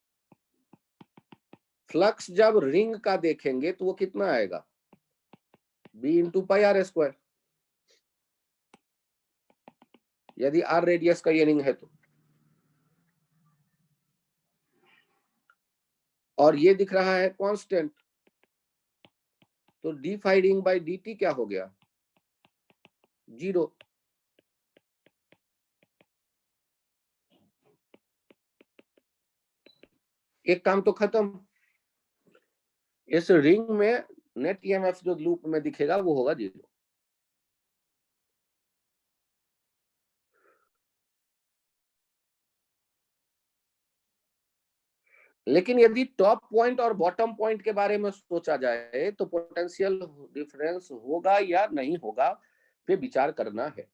फ्लक्स जब रिंग का देखेंगे तो वो कितना आएगा, B into pi R square, यदि आर रेडियस का ये रिंग है तो। और ये दिख रहा है कांस्टेंट, तो D phi ring by D T क्या हो गया, 0। एक काम तो खत्म। इस रिंग में नेट ईएमएफ जो लूप में दिखेगा वो होगा 0। लेकिन यदि टॉप पॉइंट और बॉटम पॉइंट के बारे में सोचा जाए तो पोटेंशियल डिफरेंस होगा या नहीं होगा पे विचार करना है।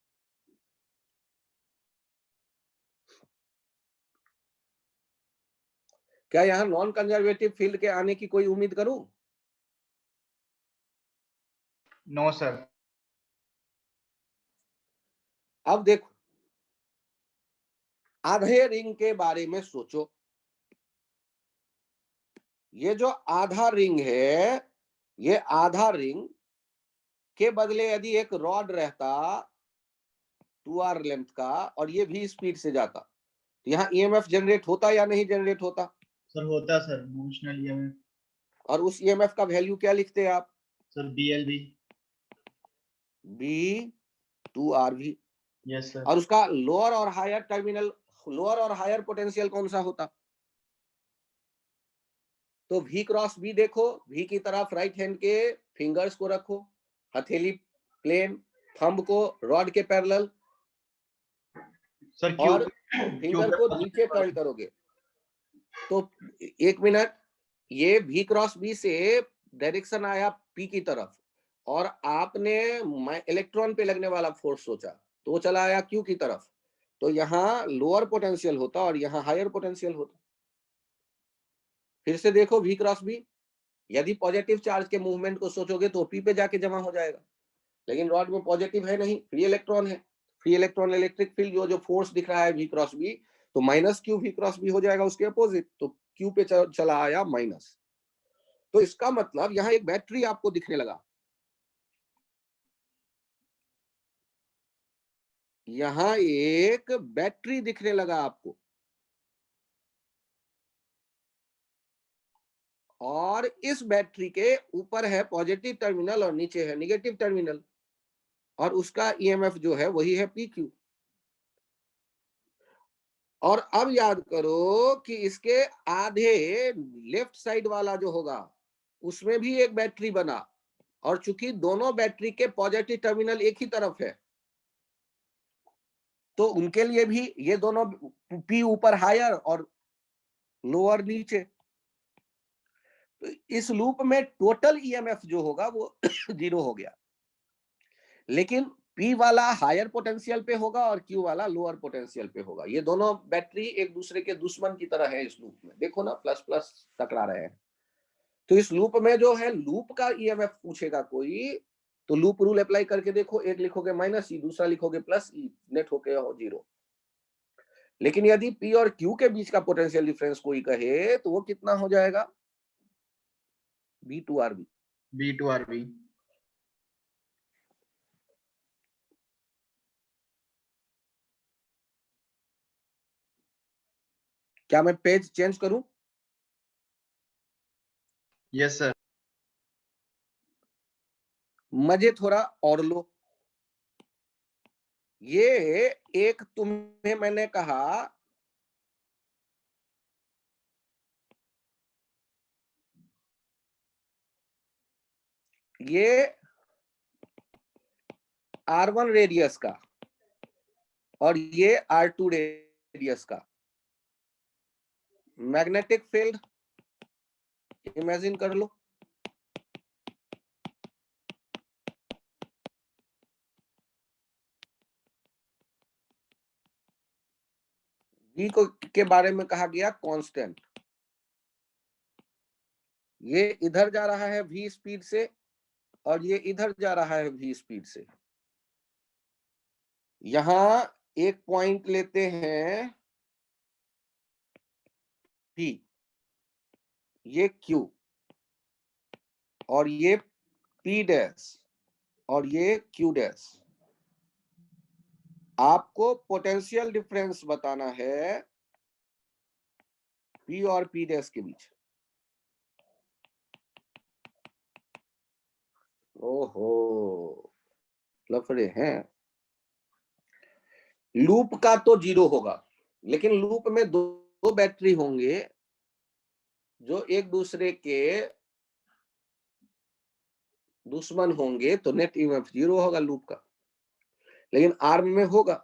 क्या यहां नॉन कंजर्वेटिव फील्ड के आने की कोई उम्मीद करूं? No sir. अब देखो, आधे रिंग के बारे में सोचो। ये जो आधा रिंग है, ये आधा रिंग के बदले यदि एक रॉड रहता 2r लेंथ का और ये भी स्पीड से जाता, तो यहाँ ईएमएफ जनरेट होता या नहीं जनरेट होता? सर होता सर, मोशनल ईएमएफ। और उस ईएमएफ का वैल्यू क्या लिखते हैं आप? Sir BLV. B 2rv। Yes sir. और उसका लोअर और हायर टर्मिनल, लोअर और हायर पोटेंशियल कौन सा होता? तो V क्रॉस B देखो, V की तरफ राइट हैंड के फिंगर्स को रखो, हथेली प्लेन, थंब को रॉड के पैरेलल, सर और फिंगर को नीचे कर्ल करोगे तो 1 मिनट, ये V क्रॉस B से डायरेक्शन आया P की तरफ, और आपने इलेक्ट्रॉन पे लगने वाला फोर्स सोचा तो वो चला आया Q की तरफ। तो यहाँ लोअर पोटेंशियल होता और यहाँ हायर पोटेंशियल होता। फिर से देखो V क्रॉस B, यदि पॉजिटिव चार्ज के मूवमेंट को सोचोगे तो P पे जाके जमा हो जाएगा, लेकिन रॉड में पॉजिटिव है नहीं, फ्री इलेक्ट्रॉन है। फ्री इलेक्ट्रॉन इलेक्ट्रिक फील्ड जो फोर्स दिख रहा है V क्रॉस B, तो minus Q V cross B हो जाएगा उसके अपोजिट, तो Q पे चला आया माइनस। तो इसका मतलब यहाँ एक बैटरी आपको दिखने लगा, यहाँ एक बैटरी दिखने लगा आपको, और इस बैटरी के ऊपर है पॉजिटिव टर्मिनल और नीचे है नेगेटिव टर्मिनल, और उसका ईएमएफ जो है वही है PQ। और अब याद करो कि इसके आधे लेफ्ट साइड वाला जो होगा उसमें भी एक बैटरी बना, और चूंकि दोनों बैटरी के पॉजिटिव टर्मिनल एक ही तरफ है, तो उनके लिए भी ये दोनों P ऊपर हायर और लोअर नीचे। तो इस लूप में टोटल ईएमएफ जो होगा वो 0 हो गया, लेकिन P वाला हायर पोटेंशियल पे होगा और Q वाला लोअर पोटेंशियल पे होगा। ये दोनों बैटरी एक दूसरे के दुश्मन की तरह है इस लूप में, देखो ना प्लस प्लस टकरा रहे हैं। तो इस लूप में जो है लूप का ईएमएफ पूछेगा कोई, तो लूप रूल अप्लाई करके देखो, एक लिखोगे -E, दूसरा लिखोगे +E, नेट होके हो 0। लेकिन यदि P और Q के बीच का पोटेंशियल डिफरेंस कोई कहे तो वो कितना हो जाएगा? V2RB। V2RB। क्या मैं पेज चेंज करूं? Yes sir. मजे थोड़ा और लो। ये एक तुम्हें मैंने कहा ये R1 रेडियस का और ये R2 रेडियस का मैग्नेटिक फील्ड इमेजिन कर लो। V को के बारे में कहा गया कांस्टेंट। ये इधर जा रहा है V स्पीड से और ये इधर जा रहा है V स्पीड से। यहां एक पॉइंट लेते हैं P, ये Q और ये P डैश और ये Q डैश। आपको पोटेंशियल डिफरेंस बताना है P और P डैश के बीच। ओहो, लफड़े हैं। लूप का तो 0 होगा, लेकिन लूप में दो बैटरी होंगे जो एक दूसरे के दुश्मन होंगे, तो नेट ईएमएफ 0 होगा लूप का। लेकिन आर्म में होगा,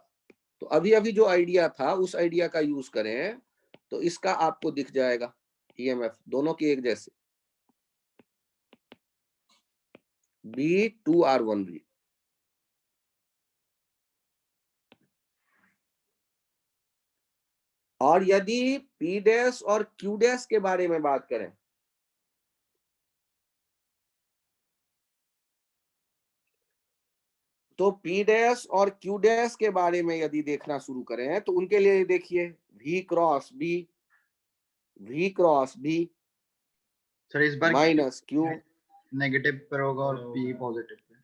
तो अभी अभी जो आइडिया था उस आइडिया का यूज करें तो इसका आपको दिख जाएगा ईएमएफ दोनों के एक जैसे, B2R1B। और यदि P डैश और Q डैश के बारे में बात करें तो P डैश और Q डैश के बारे में यदि देखना शुरू करें तो उनके लिए देखिए V क्रॉस B सर इस बार -Q, नेगेटिव पर होगा और P पॉजिटिव पे।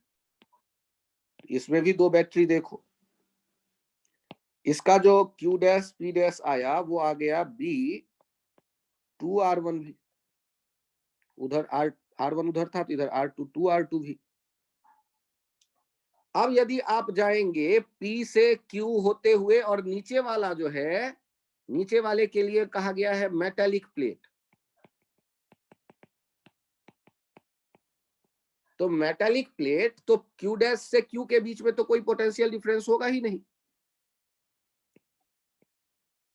इसमें भी दो बैटरी देखो। इसका जो Q डैश P डैश आया वो आ गया B2R1B, उधर R1 उधर था तो इधर R2 2R2 भी। अब यदि आप जाएंगे P से Q होते हुए और नीचे वाला जो है, नीचे वाले के लिए कहा गया है मेटालिक प्लेट, तो मेटालिक प्लेट तो Q डैश से Q के बीच में तो कोई पोटेंशियल डिफरेंस होगा ही नहीं।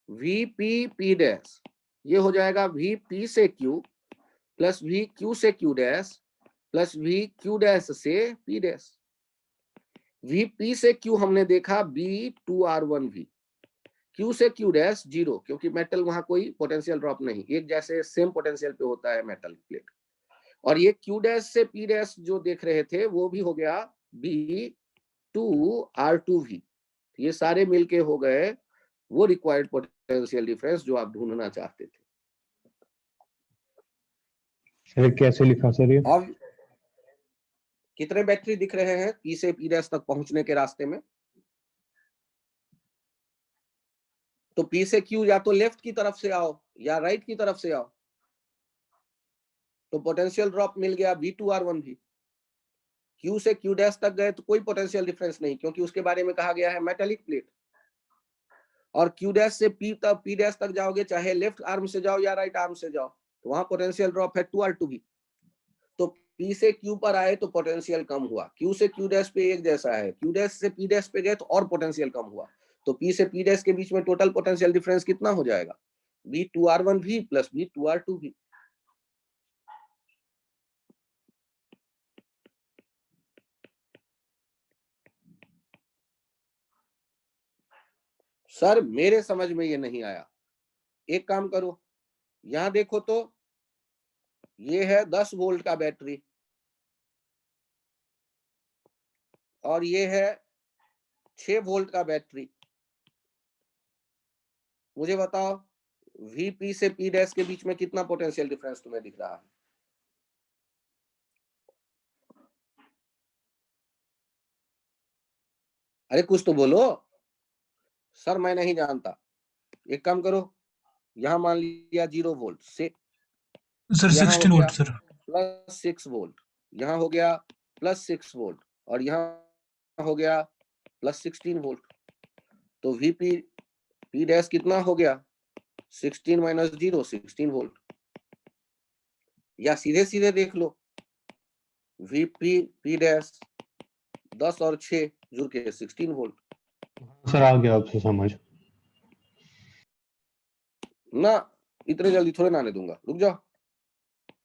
VP डैश ये हो जाएगा VP से Q प्लस VQ से Q dash plus VQ dash से P डैश। VP से Q हमने देखा B2R1V, Q से Q डैश 0, क्योंकि मेटल वहां कोई पोटेंशियल ड्रॉप नहीं, एक जैसे सेम पोटेंशियल पे होता है मेटल प्लेट। और ये Q डैश से P डैश जो देख रहे थे वो भी हो गया B2R2V। ये सारे मिलके हो गए वो रिक्वायर्ड पोटेंशियल डिफरेंस जो आप ढूंढना चाहते थे। सर कैसे लिखा सर ये? अब कितने बैटरी दिख रहे हैं P से P डैश तक पहुंचने के रास्ते में? तो P से Q या तो लेफ्ट की तरफ से आओ या राइट की तरफ से आओ, तो पोटेंशियल ड्रॉप मिल गया B2R1 भी। Q से Q डैश तक गए तो कोई पोटेंशियल डिफरेंस नहीं, क्योंकि उसके बारे में कहा गया है मेटालिक प्लेट। और Q डैश से P डैश तक जाओगे, चाहे लेफ्ट आर्म से जाओ या राइट आर्म से जाओ, तो वहां पोटेंशियल ड्रॉप है 2R2V। तो P से Q पर आए तो पोटेंशियल कम हुआ, Q से Q डैश पे एक जैसा है, Q डैश से P डैश पे गए तो और पोटेंशियल कम हुआ। तो P से P डैश के बीच में टोटल पोटेंशियल डिफरेंस कितना हो जाएगा? B2R1V plus B2R2V। सर मेरे समझ में ये नहीं आया। एक काम करो, यहां देखो तो ये है 10 वोल्ट का बैटरी और ये है 6 वोल्ट का बैटरी। मुझे बताओ VP से P डैश के बीच में कितना पोटेंशियल डिफरेंस तुम्हें दिख रहा है? अरे कुछ तो बोलो सर, मैं नहीं जानता। एक काम करो, यहां मान लिया 0 वोल्ट से, सर यहाँ 16 हो गया वोल्ट सर। प्लस 6 वोल्ट, यहाँ हो गया प्लस 6 वोल्ट और यहाँ हो गया प्लस 16 वोल्ट। तो VP P डैश कितना हो गया? 16 माइनस 0 16 वोल्ट। या सीधे सीधे देख लो, VP P डैश 10 और 6 जुड़ के 16 वोल्ट। सर आ गया आपसे समझ। ना इतने जल्दी थोड़े ना आने दूंगा, रुक जाओ।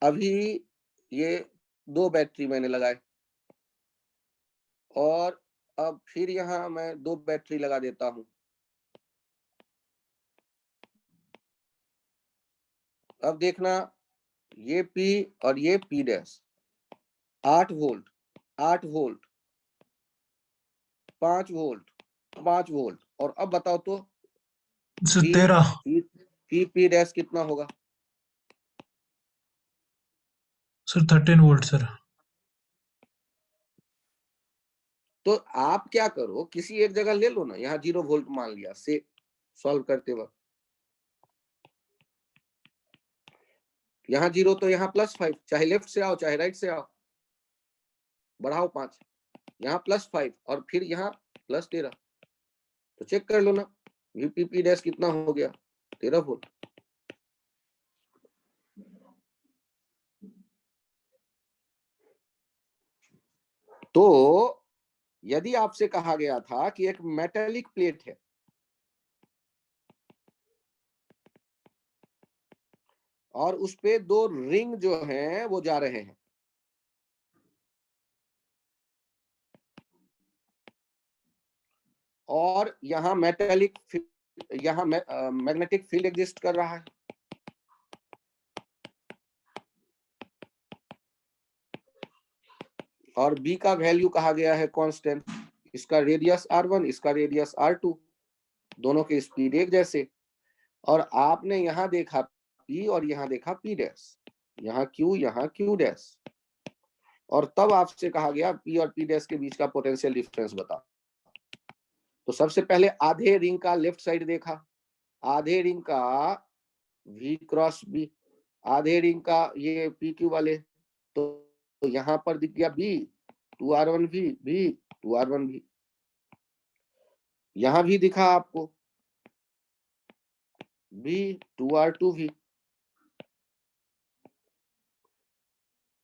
अभी ये 2 बैटरी मैंने लगाए और अब फिर यहाँ मैं 2 बैटरी लगा देता हूं। अब देखना, ये P और ये P dash 8 volt 8 volt 5 volt 5 volt. और अब बताओ तो सर 13। P डैश कितना होगा? Sir 13 volt sir. तो आप क्या करो, किसी एक जगह ले लो ना, यहाँ 0 वोल्ट मान लिया से सॉल्व करते वक्त, यहाँ 0 तो यहाँ +5, चाहे लेफ्ट से आओ चाहे राइट से आओ, बढ़ाओ 5, यहाँ +5 और फिर यहाँ +13। तो चेक कर लो ना, VP P डैश कितना हो गया? 13 वोल्ट। तो यदि आपसे कहा गया था कि एक मेटालिक प्लेट है और उस पे 2 रिंग जो हैं वो जा रहे हैं, और यहाँ यहाँ मैग्नेटिक फील्ड एग्जिस्ट कर रहा है, और B का वैल्यू कहा गया है कांस्टेंट, इसका रेडियस R1 इसका रेडियस R2, दोनों के स्पीड एक जैसे। और आपने यहाँ देखा P और यहाँ देखा P डैश, यहाँ Q डैश, और तब आपसे कहा गया P और P डैश के बीच का पोटेंशियल डिफरेंस बताओ। तो सबसे पहले आधे रिंग का लेफ्ट साइड देखा, आधे रिंग का V क्रॉस B, आधे रिंग का ये PQ वाले, तो यहाँ पर दिख गया B2R1V B2R1V। यहां भी दिखा आपको B2R2V।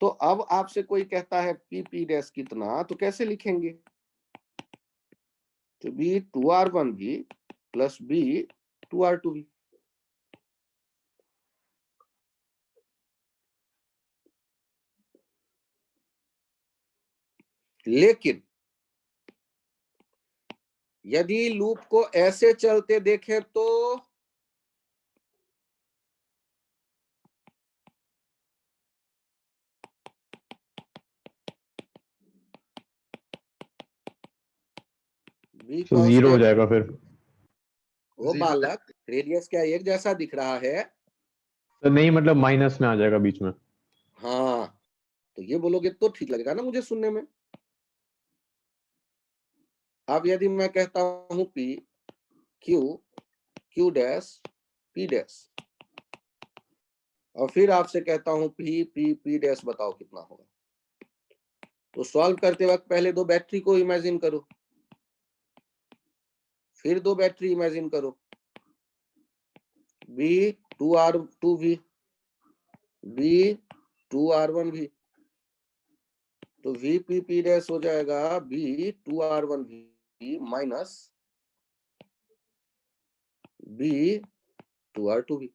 तो अब आपसे कोई कहता है PP डैश कितना, तो कैसे लिखेंगे? तो B2R1V प्लस B2R2V। लेकिन यदि लूप को ऐसे चलते देखें तो बी तो जीरो हो कांस्टेंट, जाएगा फिर। वो Zero बालक रेडियस क्या एक जैसा दिख रहा है? तो नहीं मतलब माइनस में आ जाएगा बीच में। हाँ, तो ये बोलोगे तो ठीक लगेगा ना मुझे सुनने में। अब यदि मैं कहता हूं P Q Q dash P dash और फिर आपसे कहता हूं P P P डैश, बताओ कितना होगा? तो सॉल्व करते वक्त पहले दो बैटरी को इमेजिन करो, फिर दो बैटरी इमेजिन करो, B 2R2V B 2R1V, तो VP P डैश हो जाएगा B 2R1V minus B 2R2V।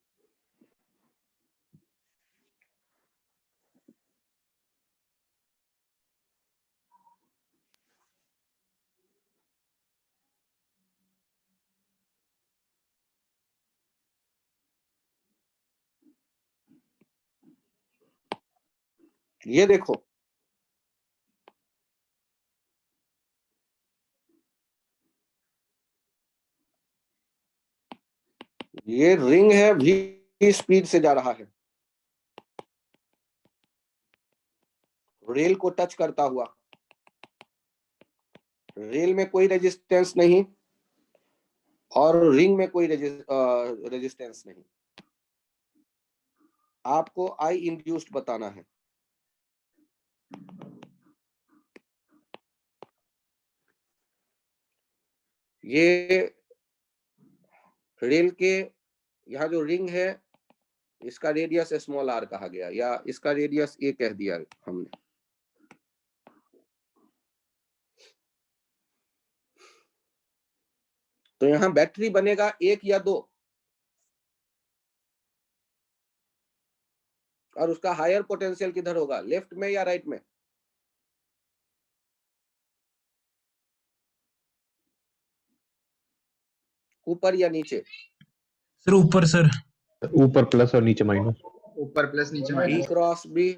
ये देखो, ये रिंग है, V स्पीड से जा रहा है, रेल को टच करता हुआ। रेल में कोई रेजिस्टेंस नहीं और रिंग में कोई रेजिस्टेंस नहीं। आपको आई इंड्यूस्ड बताना है। ये रेल के यहाँ जो रिंग है इसका रेडियस स्मॉल r कहा गया, या इसका रेडियस a कह दिया हमने। तो यहाँ बैटरी बनेगा एक या दो, और उसका हायर पोटेंशियल किधर होगा, लेफ्ट में या राइट में? ऊपर या नीचे? सर ऊपर सर। ऊपर प्लस और नीचे माइनस। ऊपर प्लस नीचे B माइनस। क्रॉस B,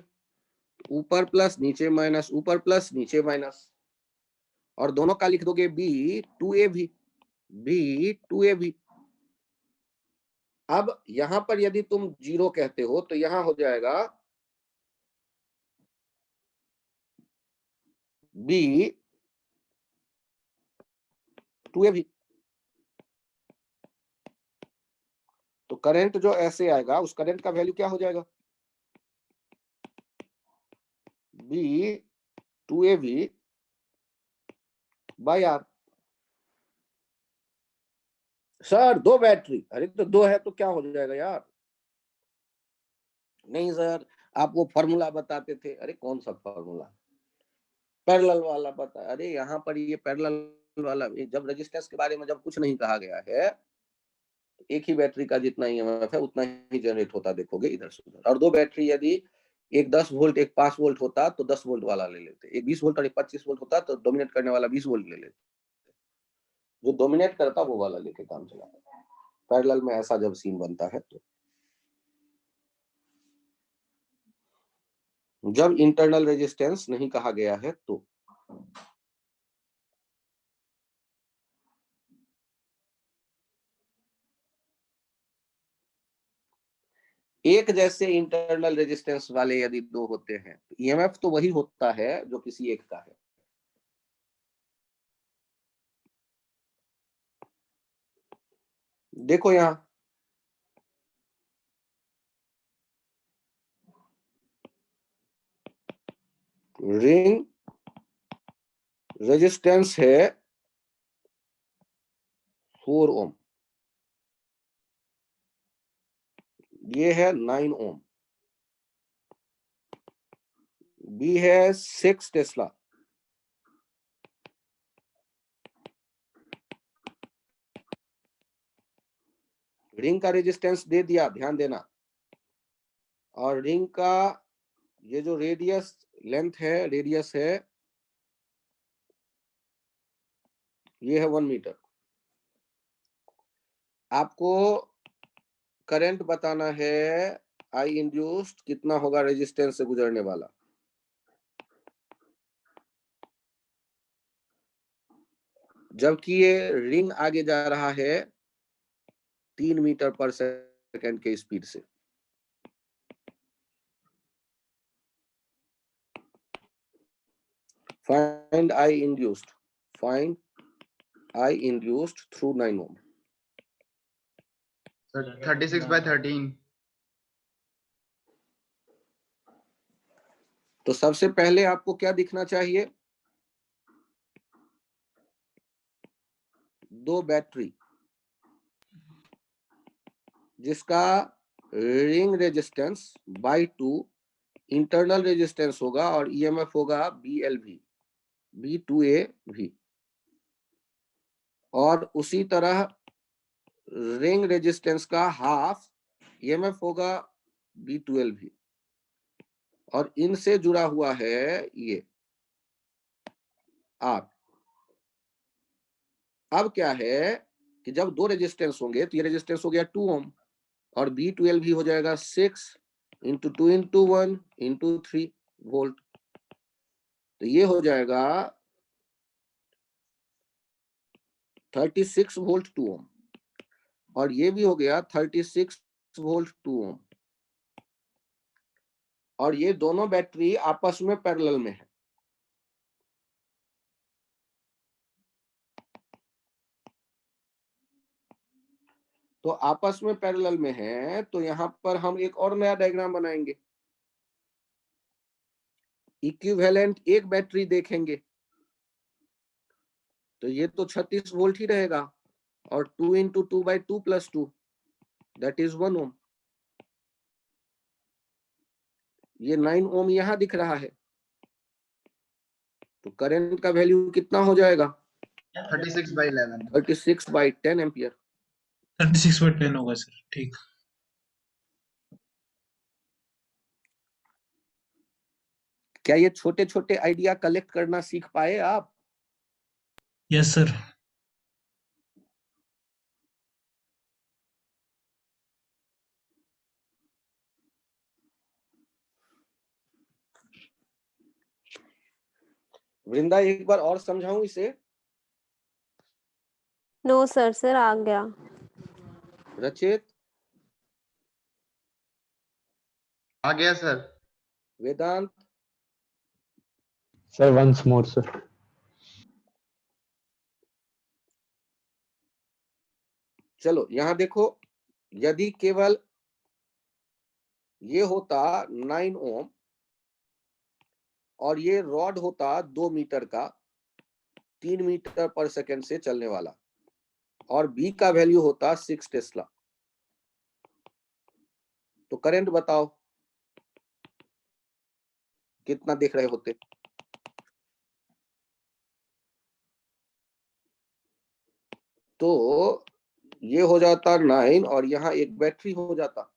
ऊपर प्लस नीचे माइनस, ऊपर प्लस नीचे माइनस, और दोनों का लिख दोगे B 2AB B 2AB। अब यहां पर यदि तुम जीरो कहते हो तो यहां हो जाएगा B 2AB। तो करंट जो ऐसे आएगा उस करंट का वैल्यू क्या हो जाएगा? B 2AB by R। Sir दो बैटरी, अरे तो दो है तो क्या हो जाएगा यार? नहीं सर, आप वो फॉर्मूला बताते थे। अरे कौन सा फॉर्मूला? पैरेलल वाला बता। अरे यहाँ पर ये पैरेलल वाला, जब रेजिस्टेंस के बारे में जब कुछ नहीं कहा गया है, एक ही बैटरी का जितना ईएमएफ है उतना ही जनरेट होता देखोगे इधर से उधर। और दो बैटरी यदि एक 10 वोल्ट एक 5 वोल्ट होता तो 10 वोल्ट वाला ले लेते, एक 20 वोल्ट और एक 25 वोल्ट होता तो डोमिनेट करने वाला 20 वोल्ट ले लेते, जो डोमिनेट करता वो वाला लेके काम चलाता। पैरेलल में ऐसा जब सीन बनता है तो, जब इंटरनल रेजिस्टेंस नहीं कहा गया है तो। एक जैसे इंटरनल रेजिस्टेंस वाले यदि दो होते हैं तो ईएमएफ तो वही होता है जो किसी एक का है। देखो यहां रिंग रेजिस्टेंस है 4 ओम, ये है 9 ओम, बी है 6 टेस्ला, रिंग का रेजिस्टेंस दे दिया, ध्यान देना। और रिंग का ये जो रेडियस लेंथ है, रेडियस है, ये है 1 मीटर। आपको करंट बताना है आई इंड्यूस्ड कितना होगा रेजिस्टेंस से गुजरने वाला। जबकि ये रिंग आगे जा रहा है 3 मीटर पर सेकंड के स्पीड से। Find I induced, find I induced through 9 ohm. Sir 36/13। तो सबसे पहले आपको क्या दिखना चाहिए? दो बैटरी जिसका ring resistance by 2 internal resistance होगा और ईएमएफ होगा BLV, B2AV, और उसी तरह रिंग रेजिस्टेंस का हाफ ईएमएफ होगा B12V, और इनसे जुड़ा हुआ है ये R। अब क्या है कि जब दो रेजिस्टेंस होंगे तो ये रेजिस्टेंस हो गया 2 ओम और B12V हो जाएगा 6 इंटू 2 इंटू 1 इंटू 3 वोल्ट। तो ये हो जाएगा 36 वोल्ट 2 ओम, और ये भी हो गया 36 वोल्ट 2 ओम, और ये दोनों बैटरी आपस में पैरेलल में है। तो आपस में पैरेलल में है तो यहां पर हम एक और नया डायग्राम बनाएंगे। इक्विवेलेंट एक बैटरी देखेंगे तो ये तो 36 वोल्ट ही रहेगा, और 2 इंटू 2/2 प्लस 2 दैट इज 1 ओम। ये 9 ओम यहां दिख रहा है, तो करंट का वैल्यू कितना हो जाएगा? 36/11। 36/10 एम्पियर। 36/10 होगा सर, ठीक। क्या ये छोटे छोटे आइडिया कलेक्ट करना सीख पाए आप? Yes sir. वृंदा एक बार और समझाऊं इसे? नो सर आ गया। रचित, आ गया सर। वेदांत, Sir, once more, sir. चलो यहां देखो, यदि केवल ये होता 9 ओम और ये रॉड होता 2 मीटर का 3 मीटर पर सेकंड से चलने वाला, और बी का वैल्यू होता 6 टेस्ला, तो करंट बताओ कितना देख रहे होते? तो ये हो जाता 9 और यहाँ एक बैटरी हो जाता।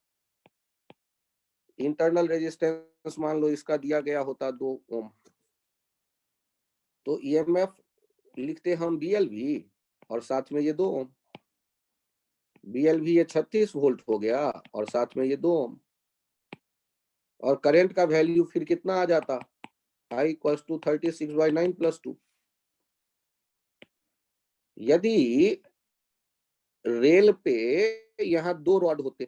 इंटरनल रेजिस्टेंस मान लो इसका दिया गया होता 2 ओम, तो ईएमएफ लिखते हम BLV और साथ में ये 2 ओम। BLV ये 36 वोल्ट हो गया और साथ में ये 2 ओम, और करंट का वैल्यू फिर कितना आ जाता? I equals to 36/9 plus 2। यदि रेल पे यहाँ 2 रॉड होते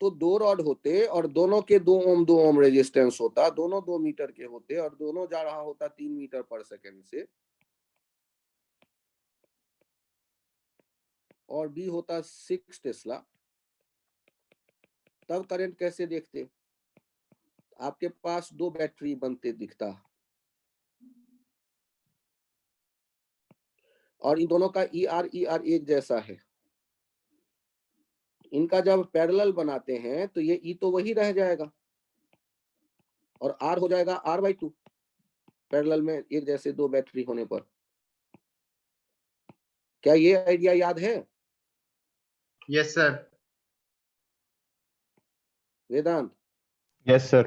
तो 2 रॉड होते और दोनों के 2 ओम रेजिस्टेंस होता, दोनों 2 मीटर के होते और दोनों जा रहा होता 3 मीटर पर सेकंड से, और बी होता 6 टेस्ला, तब करंट कैसे देखते? आपके पास 2 बैटरी बनते दिखता, और इन दोनों का ER एक जैसा है। इनका जब पैरेलल बनाते हैं तो ये E तो वही रह जाएगा और R हो जाएगा R/2, पैरेलल में एक जैसे 2 बैटरी होने पर। क्या ये आइडिया याद है यस सर। वेदांत? Yes, sir.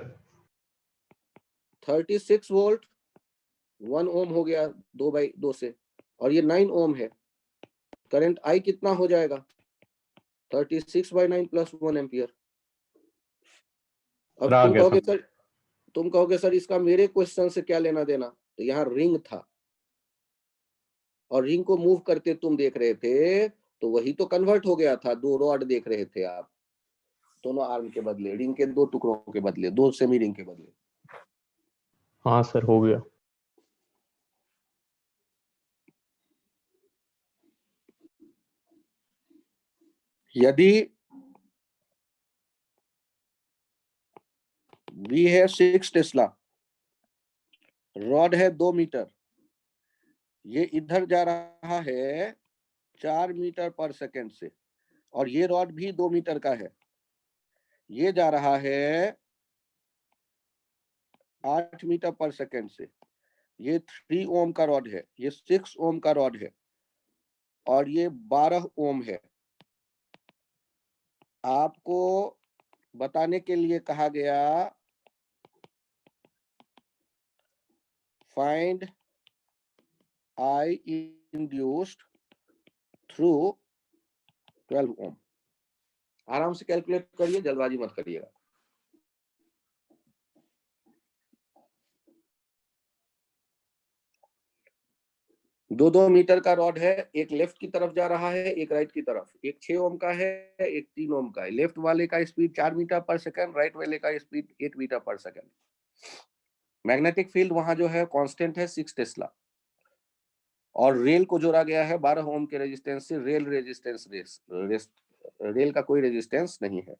36 वोल्ट 1 ओम हो गया 2/2 से, और ये 9 ओम है करंट आई कितना हो जाएगा 36/9 प्लस 1 एम्पियर। अब आ तुम गया कहोगे समझ। सर इसका मेरे क्वेश्चन से क्या लेना देना, तो यहाँ रिंग था और रिंग को मूव करते तुम देख रहे थे, तो वही तो कन्वर्ट हो गया था। 2 रॉड देख रहे थे आप, दोनों आर्म के बदले, रिंग के 2 टुकड़ों के बदले, 2 सेमी रिंग के बदले। हाँ सर हो गया। यदि V है 6 टेस्ला, रॉड है 2 मीटर, ये इधर जा रहा है 4 मीटर पर सेकेंड से, और ये रॉड भी 2 मीटर का है, ये जा रहा है 8 मीटर पर सेकेंड से। ये 3 ओम का रॉड है, ये 6 ओम का रॉड है, और ये 12 ओम है। आपको बताने के लिए कहा गया फाइंड आई इंड्यूस्ड थ्रू 12 ओम। आराम से कैलकुलेट करिए, जल्दबाजी मत करिएगा। दो मीटर का रॉड है, एक लेफ्ट की तरफ जा रहा है, एक राइट की तरफ। एक 6 ओम का है, एक 3 ओम का है। लेफ्ट वाले का स्पीड 4 मीटर पर सेकंड, राइट वाले का स्पीड 8 मीटर पर सेकंड। मैग्नेटिक फील्ड वहां जो है कांस्टेंट है 6 टेस्ला, और रेल को जोड़ा गया है 12 ओम के रेजिस्टेंस से। रेल रेजिस्टेंस रेल का कोई रेजिस्टेंस नहीं है।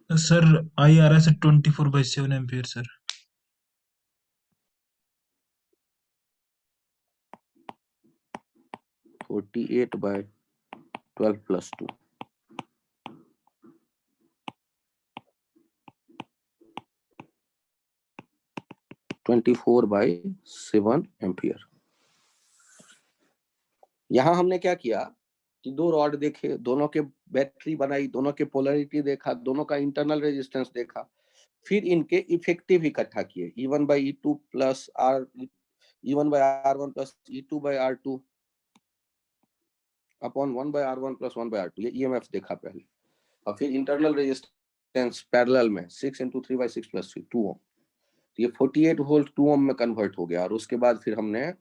सर आई आ रहा है sir 24/7 ampere sir. 48/12 plus 2, 24/7 ampere. यहां हमने क्या किया कि 2 रॉड देखे, दोनों के बैटरी बनाई, दोनों के पोलैरिटी देखा, दोनों का इंटरनल रेजिस्टेंस देखा, फिर इनके इफेक्टिव इकट्ठा किए। E1/E2 plus R, E1/R1 plus E2/R2 upon 1/R1 plus 1/R2। ये EMF देखा पहले, और फिर इंटरनल रेजिस्टेंस पैरेलल में 6 × 3/6 प्लस 3 2 ओम। तो ये 48 वोल्ट 2 ओम में कन्वर्ट हो गया। और उसके बाद फिर हमने,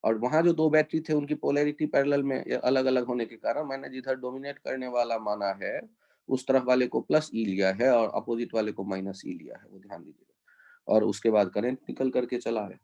और वहां जो 2 बैटरी थे उनकी पोलैरिटी पैरेलल में अलग अलग होने के कारण मैंने जिधर डोमिनेट करने वाला माना है उस तरफ वाले को प्लस ई लिया है और अपोजिट वाले को माइनस ई लिया है, वो ध्यान दीजिएगा। और उसके बाद करंट निकल करके चला है।